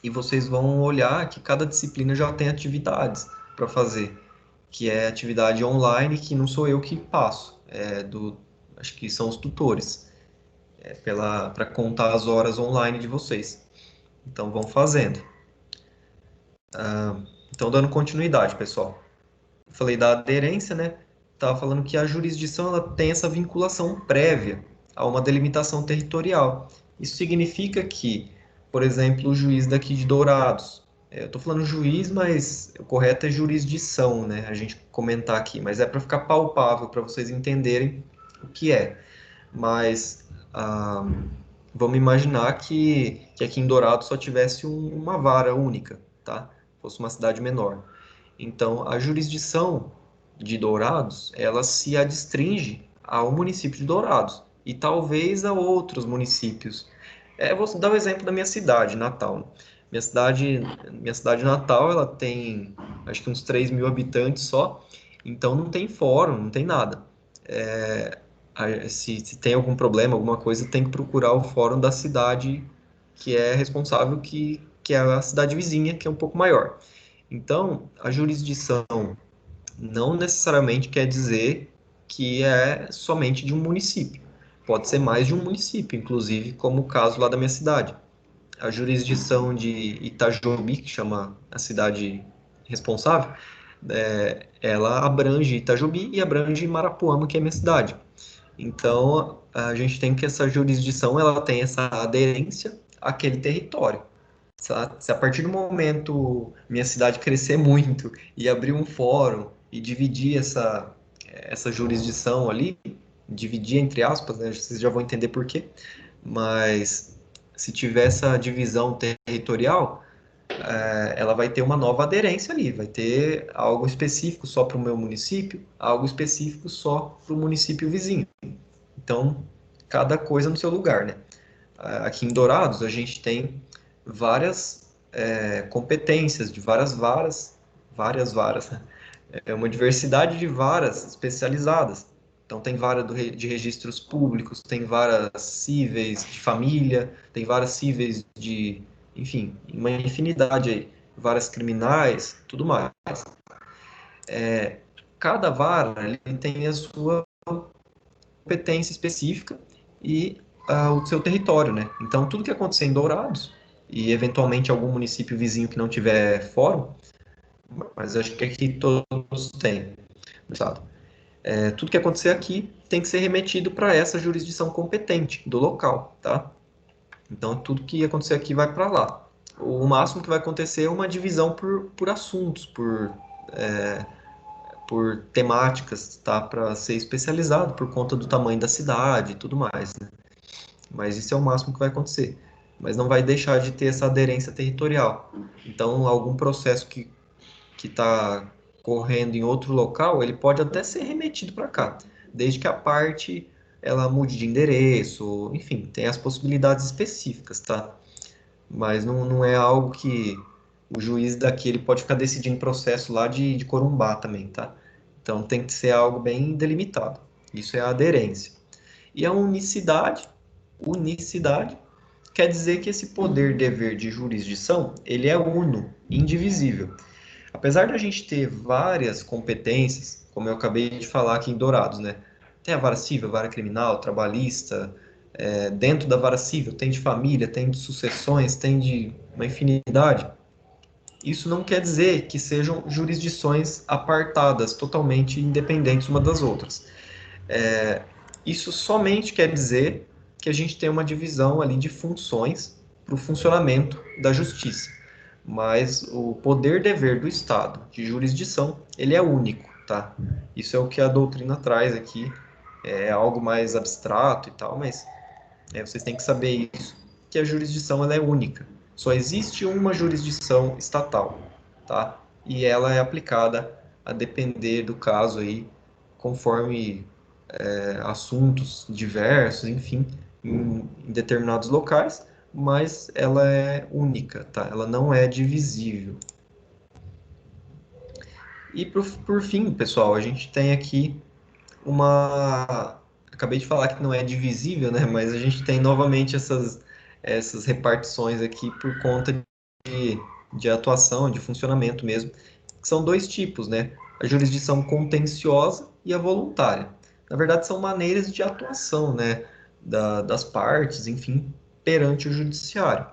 e vocês vão olhar que cada disciplina já tem atividades para fazer, que é atividade online que não sou eu que passo, acho que são os tutores, para contar as horas online de vocês. Então vão fazendo. Então dando continuidade, pessoal. Eu falei da aderência, né? Estava falando que a jurisdição ela tem essa vinculação prévia a uma delimitação territorial. Isso significa que, por exemplo, o juiz daqui de Dourados, eu estou falando juiz, mas o correto é jurisdição, né? A gente comentar aqui, mas é para ficar palpável, para vocês entenderem o que é. Mas vamos imaginar que aqui em Dourados só tivesse uma vara única, tá? Fosse uma cidade menor. Então, a jurisdição de Dourados, ela se adstringe ao município de Dourados e talvez a outros municípios. Vou dar o exemplo da minha cidade, Natal. Minha cidade natal, ela tem acho que uns 3 mil habitantes só, então não tem fórum, não tem nada. Se tem algum problema, alguma coisa, tem que procurar o fórum da cidade que é responsável, que é a cidade vizinha, que é um pouco maior. Então, a jurisdição não necessariamente quer dizer que é somente de um município. Pode ser mais de um município, inclusive, como o caso lá da minha cidade. A jurisdição de Itajobi, que chama a cidade responsável, ela abrange Itajobi e abrange Marapuama, que é a minha cidade. Então, a gente tem que essa jurisdição, ela tem essa aderência àquele território. Se a partir do momento minha cidade crescer muito e abrir um fórum e dividir essa jurisdição ali, dividir entre aspas, né, vocês já vão entender por quê, mas se tiver essa divisão territorial, ela vai ter uma nova aderência ali, vai ter algo específico só para o meu município, algo específico só para o município vizinho. Então, cada coisa no seu lugar, né? Aqui em Dourados, a gente tem várias competências de várias varas, né? É uma diversidade de varas especializadas. Então, tem vara de registros públicos, tem varas cíveis de família, tem varas cíveis de, enfim, uma infinidade aí, varas criminais, tudo mais. Cada vara ele tem a sua competência específica e o seu território, né? Então, tudo que acontecer em Dourados, e eventualmente algum município vizinho que não tiver fórum, mas acho que aqui todos têm, sabe? Tudo que acontecer aqui tem que ser remetido para essa jurisdição competente do local, tá? Então, tudo que acontecer aqui vai para lá. O máximo que vai acontecer é uma divisão por assuntos, por temáticas, tá? Para ser especializado por conta do tamanho da cidade e tudo mais, né? Mas isso é o máximo que vai acontecer. Mas não vai deixar de ter essa aderência territorial. Então, algum processo que está correndo em outro local, ele pode até ser remetido para cá, desde que a parte ela mude de endereço, enfim, tem as possibilidades específicas, tá? Mas não é algo que o juiz daqui ele pode ficar decidindo processo lá de Corumbá também, tá? Então tem que ser algo bem delimitado. Isso é a aderência. E a unicidade quer dizer que esse poder-dever de jurisdição, ele é uno, indivisível. Apesar da gente ter várias competências, como eu acabei de falar aqui em Dourados, né? Tem a vara civil, a vara criminal, trabalhista, dentro da vara civil tem de família, tem de sucessões, tem de uma infinidade. Isso não quer dizer que sejam jurisdições apartadas, totalmente independentes uma das outras. Isso somente quer dizer que a gente tem uma divisão ali de funções para o funcionamento da justiça. Mas o poder-dever do Estado de jurisdição, ele é único, tá? Isso é o que a doutrina traz aqui, é algo mais abstrato e tal, mas vocês têm que saber isso, que a jurisdição ela é única. Só existe uma jurisdição estatal, tá? E ela é aplicada a depender do caso aí, conforme assuntos diversos, enfim, em determinados locais, mas ela é única, tá? Ela não é divisível. E por fim, pessoal, a gente tem aqui uma. Acabei de falar que não é divisível, né? Mas a gente tem novamente essas repartições aqui por conta de atuação, de funcionamento mesmo, que são dois tipos, né? A jurisdição contenciosa e a voluntária. Na verdade, são maneiras de atuação, né? Das partes, enfim, perante o judiciário.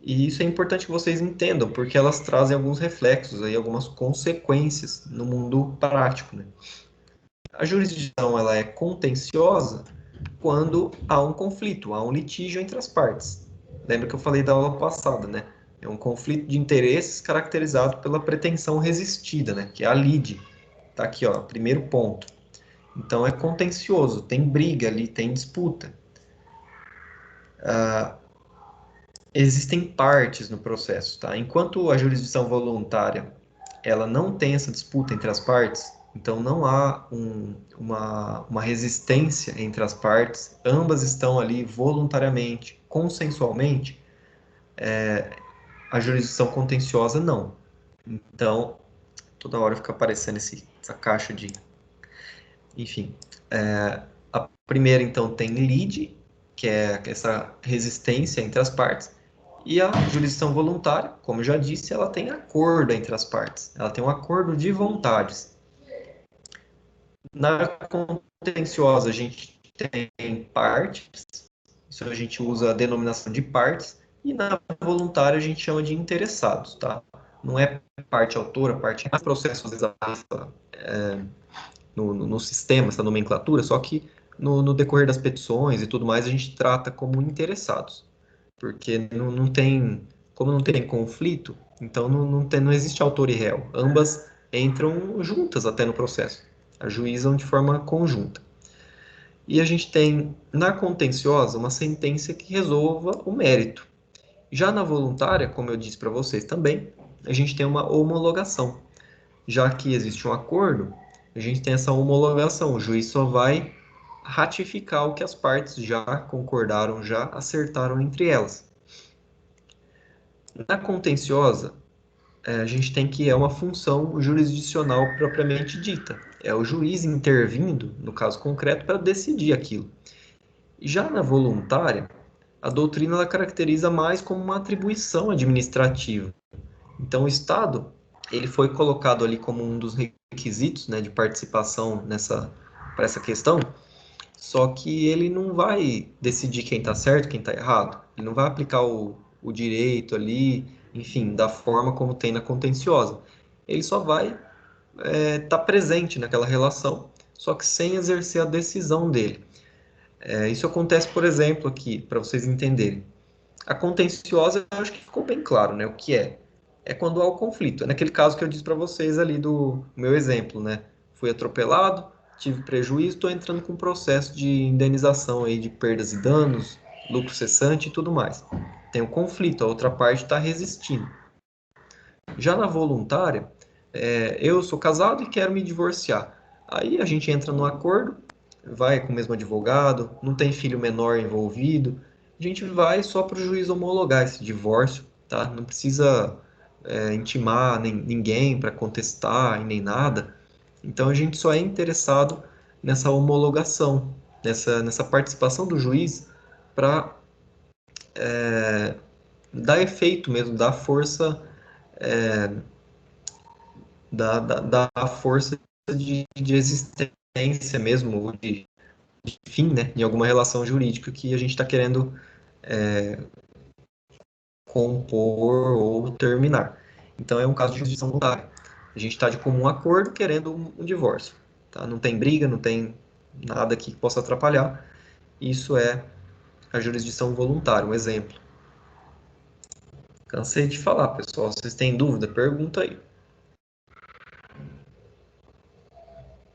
E isso é importante que vocês entendam, porque elas trazem alguns reflexos, aí, algumas consequências no mundo prático, né? A jurisdição ela é contenciosa quando há um conflito, há um litígio entre as partes. Lembra que eu falei da aula passada, né? É um conflito de interesses caracterizado pela pretensão resistida, né? Que é a lide. Tá aqui, ó, primeiro ponto. Então é contencioso, tem briga ali, tem disputa. Existem partes no processo, tá? Enquanto a jurisdição voluntária ela não tem essa disputa entre as partes, então não há uma resistência entre as partes, ambas estão ali voluntariamente, consensualmente, a jurisdição contenciosa não. Então, toda hora fica aparecendo essa caixa de... Enfim, a primeira então tem lide, que é essa resistência entre as partes, e a jurisdição voluntária, como eu já disse, ela tem acordo entre as partes, ela tem um acordo de vontades. Na contenciosa, a gente tem partes, isso a gente usa a denominação de partes, e na voluntária a gente chama de interessados, tá? Não é parte autora, parte processo, no sistema, essa nomenclatura, só que no decorrer das petições e tudo mais, a gente trata como interessados, porque não tem, como não tem conflito, então não existe autor e réu, ambas entram juntas até no processo, ajuizam de forma conjunta. E a gente tem, na contenciosa, uma sentença que resolva o mérito. Já na voluntária, como eu disse para vocês também, a gente tem uma homologação. Já que existe um acordo, a gente tem essa homologação. O juiz só vai ratificar o que as partes já concordaram, já acertaram entre elas. Na contenciosa, a gente tem que é uma função jurisdicional propriamente dita. É o juiz intervindo, no caso concreto, para decidir aquilo. Já na voluntária, a doutrina ela caracteriza mais como uma atribuição administrativa. Então, o Estado ele foi colocado ali como um dos requisitos, né, de participação para essa questão, só que ele não vai decidir quem está certo, quem está errado. Ele não vai aplicar o direito ali, enfim, da forma como tem na contenciosa. Ele só vai estar presente naquela relação, só que sem exercer a decisão dele. Isso acontece, por exemplo, aqui, para vocês entenderem. A contenciosa, eu acho que ficou bem claro, né? O que é? É quando há o conflito. É naquele caso que eu disse para vocês ali do meu exemplo, né? Fui atropelado, tive prejuízo, estou entrando com um processo de indenização aí de perdas e danos, lucro cessante e tudo mais. Tem o conflito, a outra parte está resistindo. Já na voluntária, eu sou casado e quero me divorciar. Aí a gente entra no acordo, vai com o mesmo advogado, não tem filho menor envolvido, a gente vai só para o juiz homologar esse divórcio, tá? Não precisa intimar ninguém para contestar e nem nada. Então a gente só é interessado nessa homologação, nessa participação do juiz para dar efeito mesmo, dar força, da força de existência mesmo, de fim, né, em alguma relação jurídica que a gente está querendo compor ou terminar. Então, é um caso de jurisdição voluntária. A gente está de comum acordo querendo um divórcio. Tá? Não tem briga, não tem nada que possa atrapalhar. Isso é a jurisdição voluntária, um exemplo. Cansei de falar, pessoal. Vocês têm dúvida? Pergunta aí.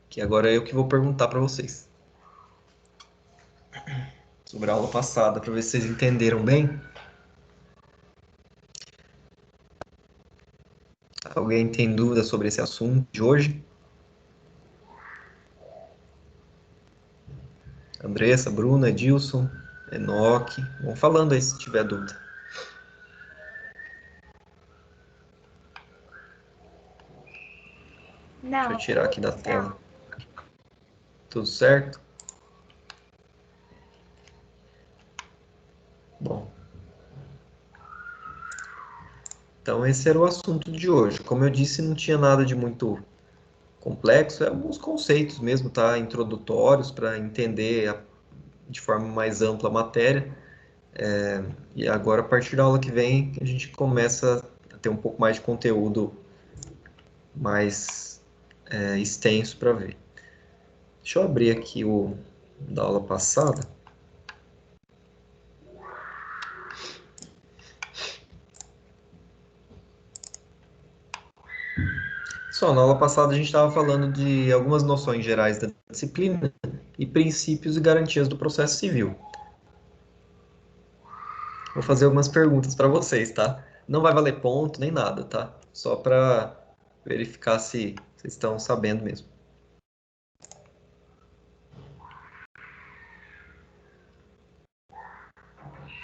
Que agora é eu que vou perguntar para vocês. Sobre a aula passada, para ver se vocês entenderam bem. Alguém tem dúvida sobre esse assunto de hoje? Andressa, Bruna, Edilson, Enoque. Vão falando aí se tiver dúvida. Não. Deixa eu tirar aqui da tela. Tudo certo? Bom. Então, esse era o assunto de hoje. Como eu disse, não tinha nada de muito complexo, é alguns conceitos mesmo, tá? Introdutórios para entender de forma mais ampla a matéria. E agora, a partir da aula que vem, a gente começa a ter um pouco mais de conteúdo mais extenso para ver. Deixa eu abrir aqui o da aula passada. Só, na aula passada a gente estava falando de algumas noções gerais da disciplina e princípios e garantias do processo civil. Vou fazer algumas perguntas para vocês, tá? Não vai valer ponto nem nada, tá? Só para verificar se vocês estão sabendo mesmo.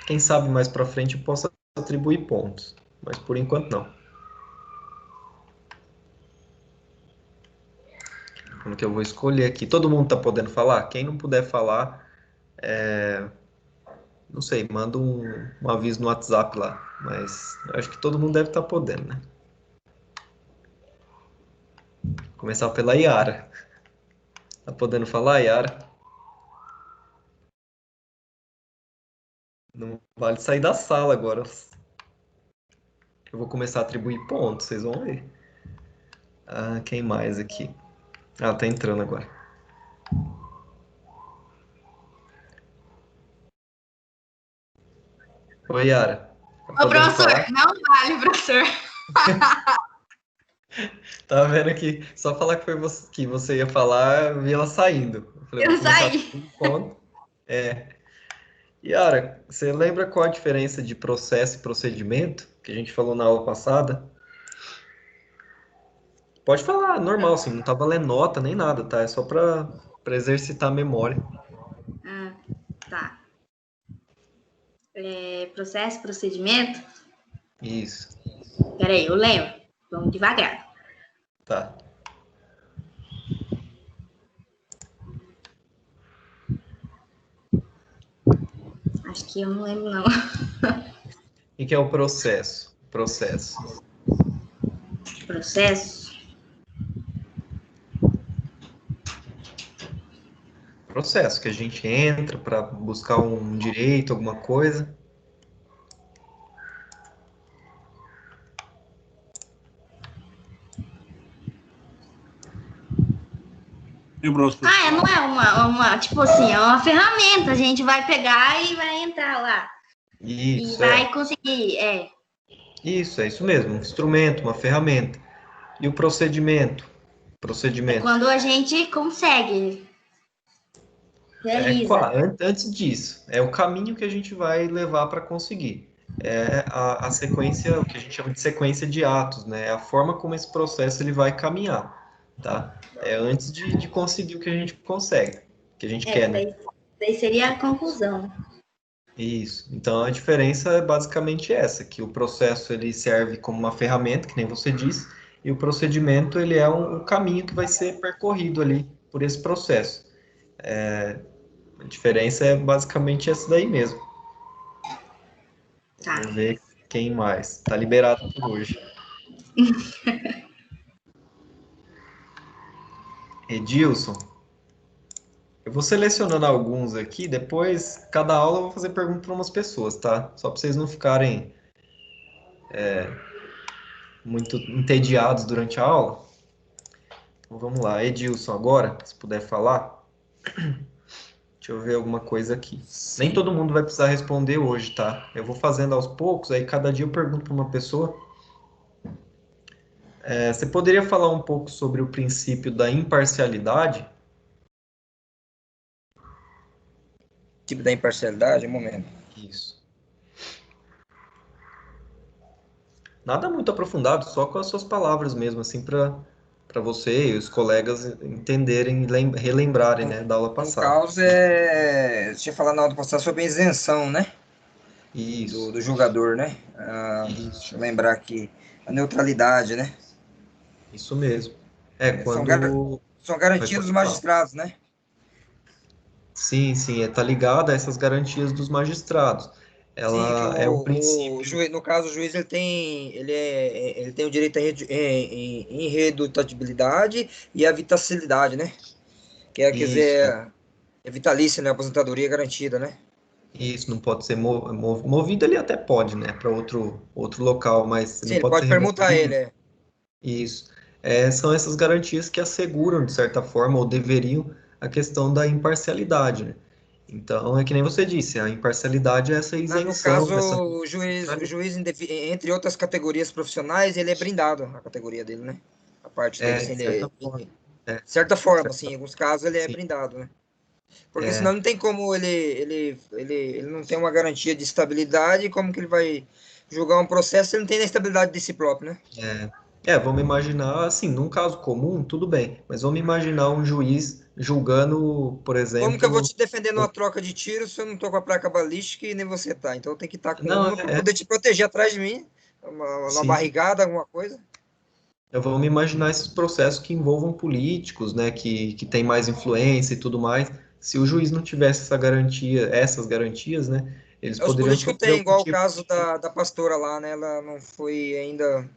Quem sabe mais para frente eu posso atribuir pontos, mas por enquanto não. Como que eu vou escolher aqui? Todo mundo está podendo falar? Quem não puder falar, não sei, manda um aviso no WhatsApp lá. Mas eu acho que todo mundo deve estar podendo, né? Vou começar pela Yara. Tá podendo falar, Yara? Não vale sair da sala agora. Eu vou começar a atribuir pontos, vocês vão ver. Ah, quem mais aqui? Ah, tá entrando agora. Oi, Yara. Tá Ô, podendo professor, falar? não vale, professor. Tava vendo aqui, só falar que você ia falar, eu vi ela saindo. Eu falei, Eu vou começar a saí. atribuir ponto. Yara, você lembra qual a diferença de processo e procedimento que a gente falou na aula passada? Pode falar, normal, assim, não tá valendo nota nem nada, tá? É só para exercitar a memória. Ah, tá. Processo, procedimento? Isso, Peraí, eu lembro. Vamos devagar. tá. Acho que eu não lembro, não. E que é o processo? Processo. Processo? Processo que a gente entra para buscar um direito, alguma coisa. Não é tipo assim, é uma ferramenta. A gente vai pegar e vai entrar lá. E Isso, vai conseguir, Isso, é isso mesmo. Um instrumento, uma ferramenta. E o procedimento? É Procedimento. quando a gente consegue, realiza. Antes disso, é o caminho que a gente vai levar para conseguir. É a sequência, o que a gente chama de sequência de atos, né? É a forma como esse processo ele vai caminhar, tá? É antes de conseguir o que a gente consegue, que a gente quer, né? Daí seria a conclusão. Isso. Então a diferença é basicamente essa, que o processo ele serve como uma ferramenta, que nem você disse, e o procedimento ele é um caminho que vai ser percorrido ali por esse processo. A diferença é basicamente essa daí mesmo. Tá. Vamos ver quem mais. Tá liberado por hoje. Edilson, eu vou selecionando alguns aqui, depois cada aula eu vou fazer pergunta para umas pessoas, tá? Só para vocês não ficarem muito entediados durante a aula. Então vamos lá, Edilson, agora, se puder falar. Deixa eu ver alguma coisa aqui. Nem todo mundo vai precisar responder hoje, tá? Eu vou fazendo aos poucos, aí cada dia eu pergunto para uma pessoa. Você poderia falar um pouco sobre o princípio da imparcialidade? Tipo da imparcialidade, um momento. Isso. Nada muito aprofundado, só com as suas palavras mesmo, assim, para você e os colegas entenderem e relembrarem, né, da aula No passada. caso, você tinha falado na aula passada sobre a isenção, né? Isso, Do jogador, né? isso, Deixa eu lembrar aqui. A neutralidade, né? isso mesmo. São, Quando... são Vai, garantias dos pode falar. magistrados, né? Sim, sim, tá ligado a essas garantias dos magistrados. Sim, que Ela é um o princípio... juiz, no caso, o juiz ele tem o direito à irredutibilidade e à vitacilidade, né? Que é, quer Isso, dizer, é vitalícia, né? Aposentadoria garantida, né? isso, não pode ser movido, ele até pode, né, para outro local, mas Sim, não ele pode ser pode permutar removido. ele, é. Isso. São essas garantias que asseguram, de certa forma, ou deveriam, a questão da imparcialidade, né? Então, é que nem você disse, a imparcialidade é essa No isenção, caso, essa o neutralidade. juiz, entre outras categorias profissionais, ele é brindado, a categoria dele, né? A parte dele, assim, De certa forma. É, de certa forma, assim, certa, em alguns casos ele é sim. brindado, né? Porque senão É, não tem como ele não tem uma garantia de estabilidade, como que ele vai julgar um processo se ele não tem a estabilidade de si próprio, né? vamos imaginar, assim, num caso comum, tudo bem, mas vamos imaginar um juiz julgando, por Como que eu vou exemplo, te defender numa troca de tiros se eu não tô com a placa balística e nem você tá? Então eu tenho que estar com não, uma para poder te proteger atrás de mim, uma sim, barrigada, alguma coisa. vamos imaginar esses processos que envolvam políticos, né, que tem mais influência e tudo mais. Se o juiz não tivesse essa garantia, essas garantias, né, eles Os poderiam políticos sofrer têm, algum igual o tipo. caso da pastora lá, né? Ela não foi ainda,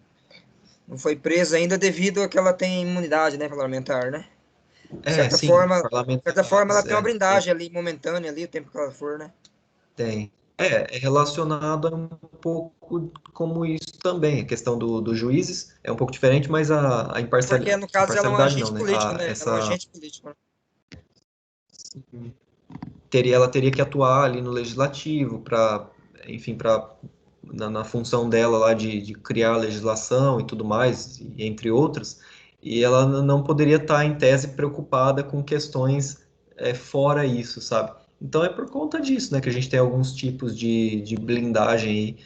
não foi presa ainda devido a que ela tem imunidade, né, parlamentar, né? Sim, De certa forma ela parlamentares, tem uma tem, blindagem ali momentânea ali, o tempo que ela for, né? tem. É relacionado a um pouco como isso também. A questão dos juízes é um pouco diferente, mas a Porque imparcialidade, no caso ela é um imparcialidade não, agente né? político, né? Ela é um agente político, né? Ela teria que atuar ali no legislativo para, enfim, na função dela lá de criar legislação e tudo mais, e entre outras, e ela não poderia estar, em tese, preocupada com questões fora isso, sabe? Então é por conta disso, né, que a gente tem alguns tipos de blindagem aí.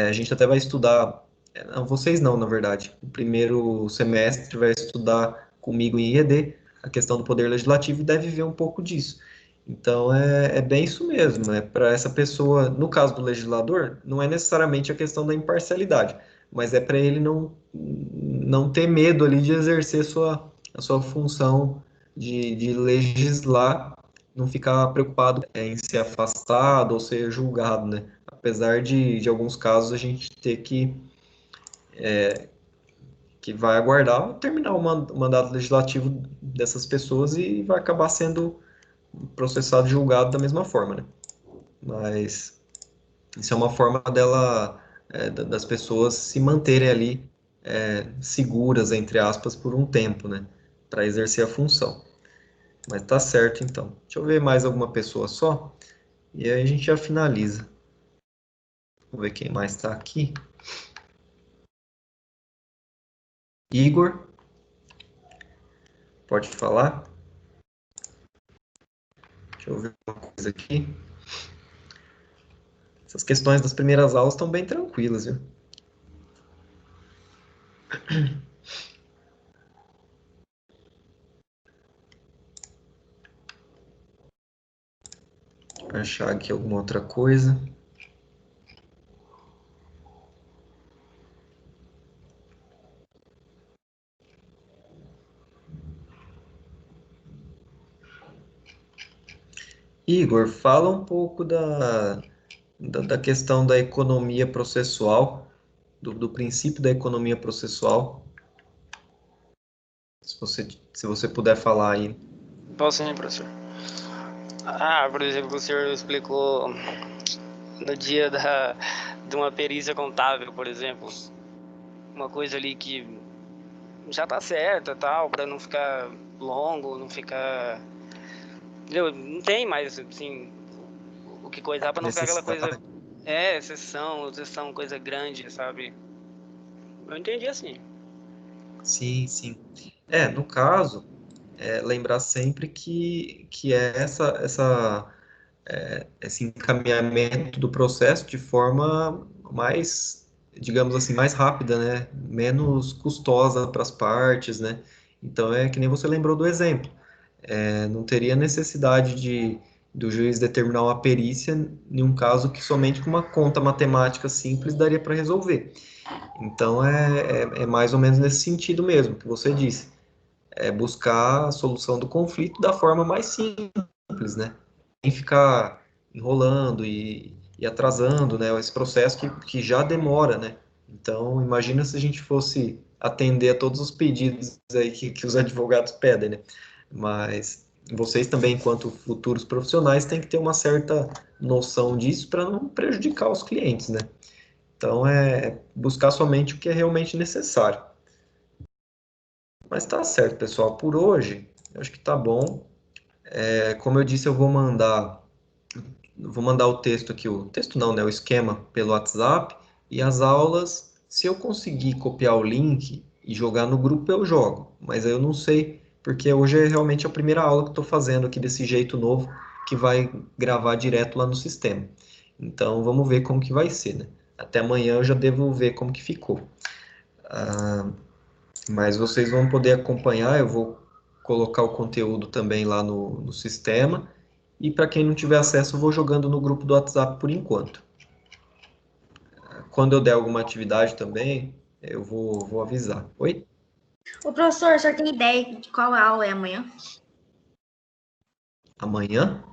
A gente até vai estudar, não, vocês não, na verdade. O primeiro semestre vai estudar comigo em IED a questão do poder legislativo e deve ver um pouco disso. Então é bem isso mesmo, né? Para essa pessoa, no caso do legislador, não é necessariamente a questão da imparcialidade, mas é para ele não ter medo ali de exercer a sua função de legislar, não ficar preocupado em ser afastado ou ser julgado, né? Apesar de alguns casos a gente ter que vai aguardar terminar o mandato legislativo dessas pessoas e vai acabar sendo processado e julgado da mesma forma, né? Mas isso é uma forma das pessoas se manterem ali seguras, entre aspas, por um tempo, né? Para exercer a função. Mas tá certo, então. Deixa eu ver mais alguma pessoa só. E aí a gente já finaliza. Vou ver quem mais está aqui. Igor, pode falar? Deixa eu ver uma coisa aqui. Essas questões das primeiras aulas estão bem tranquilas, viu? Vou achar aqui alguma outra coisa. Igor, fala um pouco da questão da economia processual, do princípio da economia processual, se você puder falar aí. Posso sim, professor. Ah, por exemplo, o senhor explicou no dia de uma perícia contábil, por exemplo, uma coisa ali que já tá certa, tal, para não ficar longo, não ficar... Entendeu? Não tem mais, assim, o que coisar para não ficar aquela coisa... exceção, coisa grande, sabe? Eu entendi assim. Sim, sim. No caso, lembrar sempre que é esse encaminhamento do processo de forma mais, digamos assim, mais rápida, né? Menos custosa para as partes, né? Então é que nem você lembrou do exemplo. Não teria necessidade do juiz determinar uma perícia em um caso que somente com uma conta matemática simples daria para resolver. Então é mais ou menos nesse sentido mesmo que você disse. É buscar a solução do conflito da forma mais simples, né? Sem ficar enrolando e atrasando, né, esse processo que já demora, né? Então, imagina se a gente fosse atender a todos os pedidos aí que os advogados pedem, né? Mas vocês também, enquanto futuros profissionais, têm que ter uma certa noção disso para não prejudicar os clientes, né? Então, é buscar somente o que é realmente necessário. Mas tá certo, pessoal. Por hoje, eu acho que tá bom. Como eu disse, eu vou mandar o texto aqui, o texto não, né? O esquema pelo WhatsApp e as aulas. Se eu conseguir copiar o link e jogar no grupo, eu jogo. Mas eu não sei, porque hoje é realmente a primeira aula que eu estou fazendo aqui desse jeito novo, que vai gravar direto lá no sistema. Então, vamos ver como que vai ser, né? Até amanhã eu já devo ver como que ficou. Mas vocês vão poder acompanhar, eu vou colocar o conteúdo também lá no sistema. E para quem não tiver acesso, eu vou jogando no grupo do WhatsApp por enquanto. Quando eu der alguma atividade também, eu vou avisar. Oi? Ô, professor, o senhor tem ideia de qual aula é amanhã? Amanhã?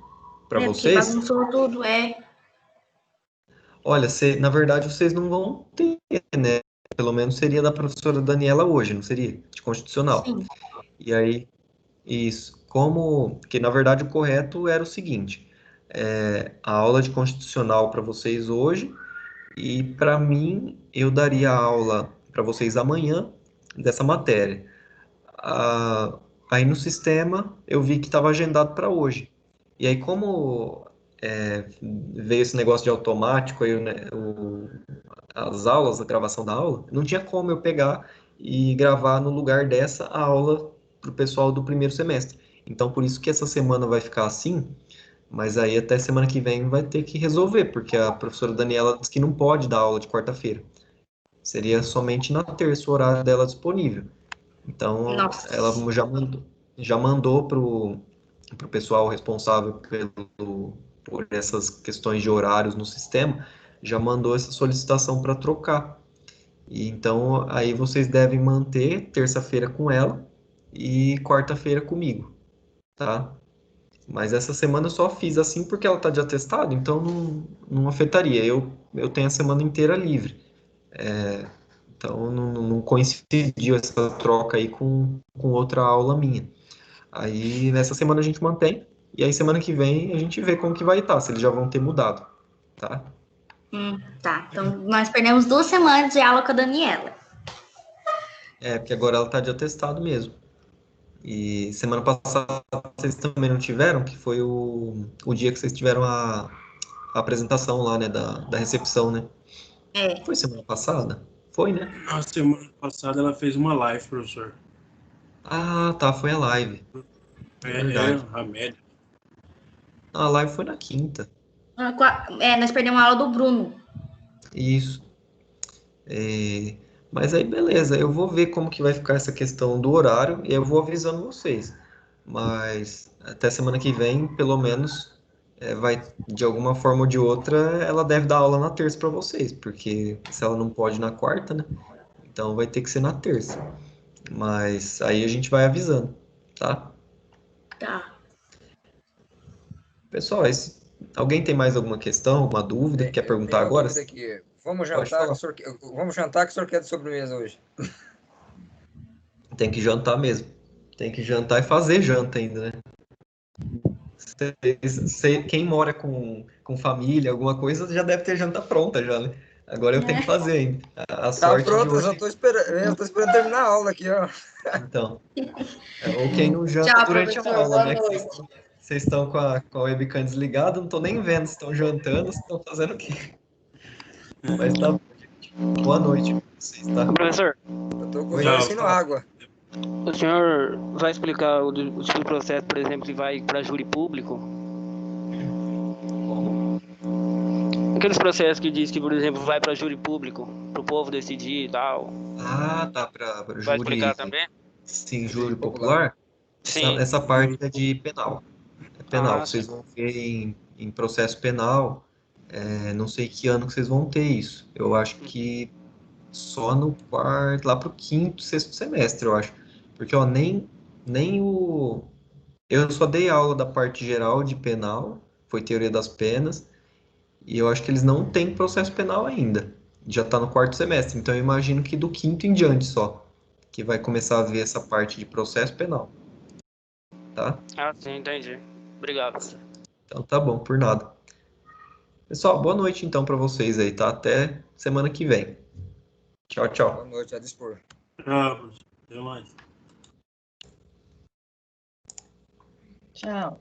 Para Porque vocês? bagunçou tudo, Olha, na verdade vocês não vão ter, né? Pelo menos seria da professora Daniela hoje, não seria? De constitucional. Sim. E aí, isso. Porque na verdade o correto era o seguinte: a aula de constitucional para vocês hoje. E para mim, eu daria aula para vocês amanhã dessa matéria. Ah, aí no sistema eu vi que estava agendado para hoje. E aí, como veio esse negócio de automático, aí, né, as aulas, a gravação da aula, não tinha como eu pegar e gravar no lugar dessa a aula para o pessoal do primeiro semestre. Então, por isso que essa semana vai ficar assim, Mas aí até semana que vem vai ter que resolver, porque a professora Daniela disse que não pode dar aula de quarta-feira. Seria somente na terça o horário dela disponível. Então, Nossa. ela já mandou para o pessoal responsável por essas questões de horários no sistema, já mandou essa solicitação para trocar. E então, aí vocês devem manter terça-feira com ela e quarta-feira comigo, tá? Mas essa semana eu só fiz assim porque ela está de atestado, então não afetaria. Eu tenho a semana inteira livre. Então não coincidiu essa troca aí com outra aula minha. Aí nessa semana a gente mantém, e aí semana que vem a gente vê como que vai estar, se eles já vão ter mudado, tá? Tá. Então, nós perdemos 2 semanas de aula com a Daniela. Porque agora ela está de atestado mesmo. E semana passada vocês também não tiveram, que foi o dia que vocês tiveram a apresentação lá, né, da recepção, né? É. Foi semana passada? Foi, né? Na semana passada ela fez uma live, professor. Ah, tá, foi a live. É verdade. A média. A live foi na quinta. Nós perdemos a aula do Bruno. Isso. É, mas aí, beleza, eu vou ver como que vai ficar essa questão do horário e eu vou avisando vocês. Mas até semana que vem, pelo menos, vai, de alguma forma ou de outra, ela deve dar aula na terça para vocês, porque se ela não pode na quarta, né? Então vai ter que ser na terça. Mas aí a gente vai avisando, tá? Tá. Pessoal, alguém tem mais alguma questão, alguma dúvida que quer Eu perguntar tenho uma agora? dúvida aqui. Vamos Pode jantar, falar. vamos jantar que o senhor quer de sobremesa hoje? Tem que jantar mesmo. Tem que jantar e fazer janta ainda, né? Quem mora com família, alguma coisa, já deve ter janta pronta já, né? Agora eu tenho que fazer ainda. A Tá sorte de pronto, eu hoje. só tô esperando terminar a aula aqui, ó. Então, ou quem não janta Tchau, durante a professor. aula, Boa né? Que noite. vocês estão com a webcam desligada, não tô nem vendo se estão jantando, se estão fazendo o quê. Mas tá bom, gente. Boa noite pra vocês, tá? Professor, Eu tô com os Oi, olhos Tchau. assim no fala. água. o senhor vai explicar o tipo de processo, por exemplo, que vai para júri público? Como? Aqueles processos que diz que, por exemplo, vai para júri público, para o povo decidir e tal. Ah, tá, para Vai explicar júri, também? sim, Júri júri popular. popular. Sim. Essa parte é de penal. É penal. Ah, sim. Vocês vão ver em processo penal. Não sei que ano que vocês vão ter isso. Eu acho que só no quarto, lá pro quinto, sexto semestre, eu acho. Porque, ó, nem o. Eu só dei aula da parte geral de penal, foi teoria das penas, e eu acho que eles não têm processo penal ainda. Já tá no quarto semestre, então eu imagino que do quinto em diante só, que vai começar a ver essa parte de processo penal, tá? Ah, sim, entendi. Obrigado. Então tá bom, por nada. Pessoal, boa noite então para vocês aí, tá? Até semana que vem. Tchau, Boa tchau. noite, a dispor. Tchau, professor. Até mais. Tchau.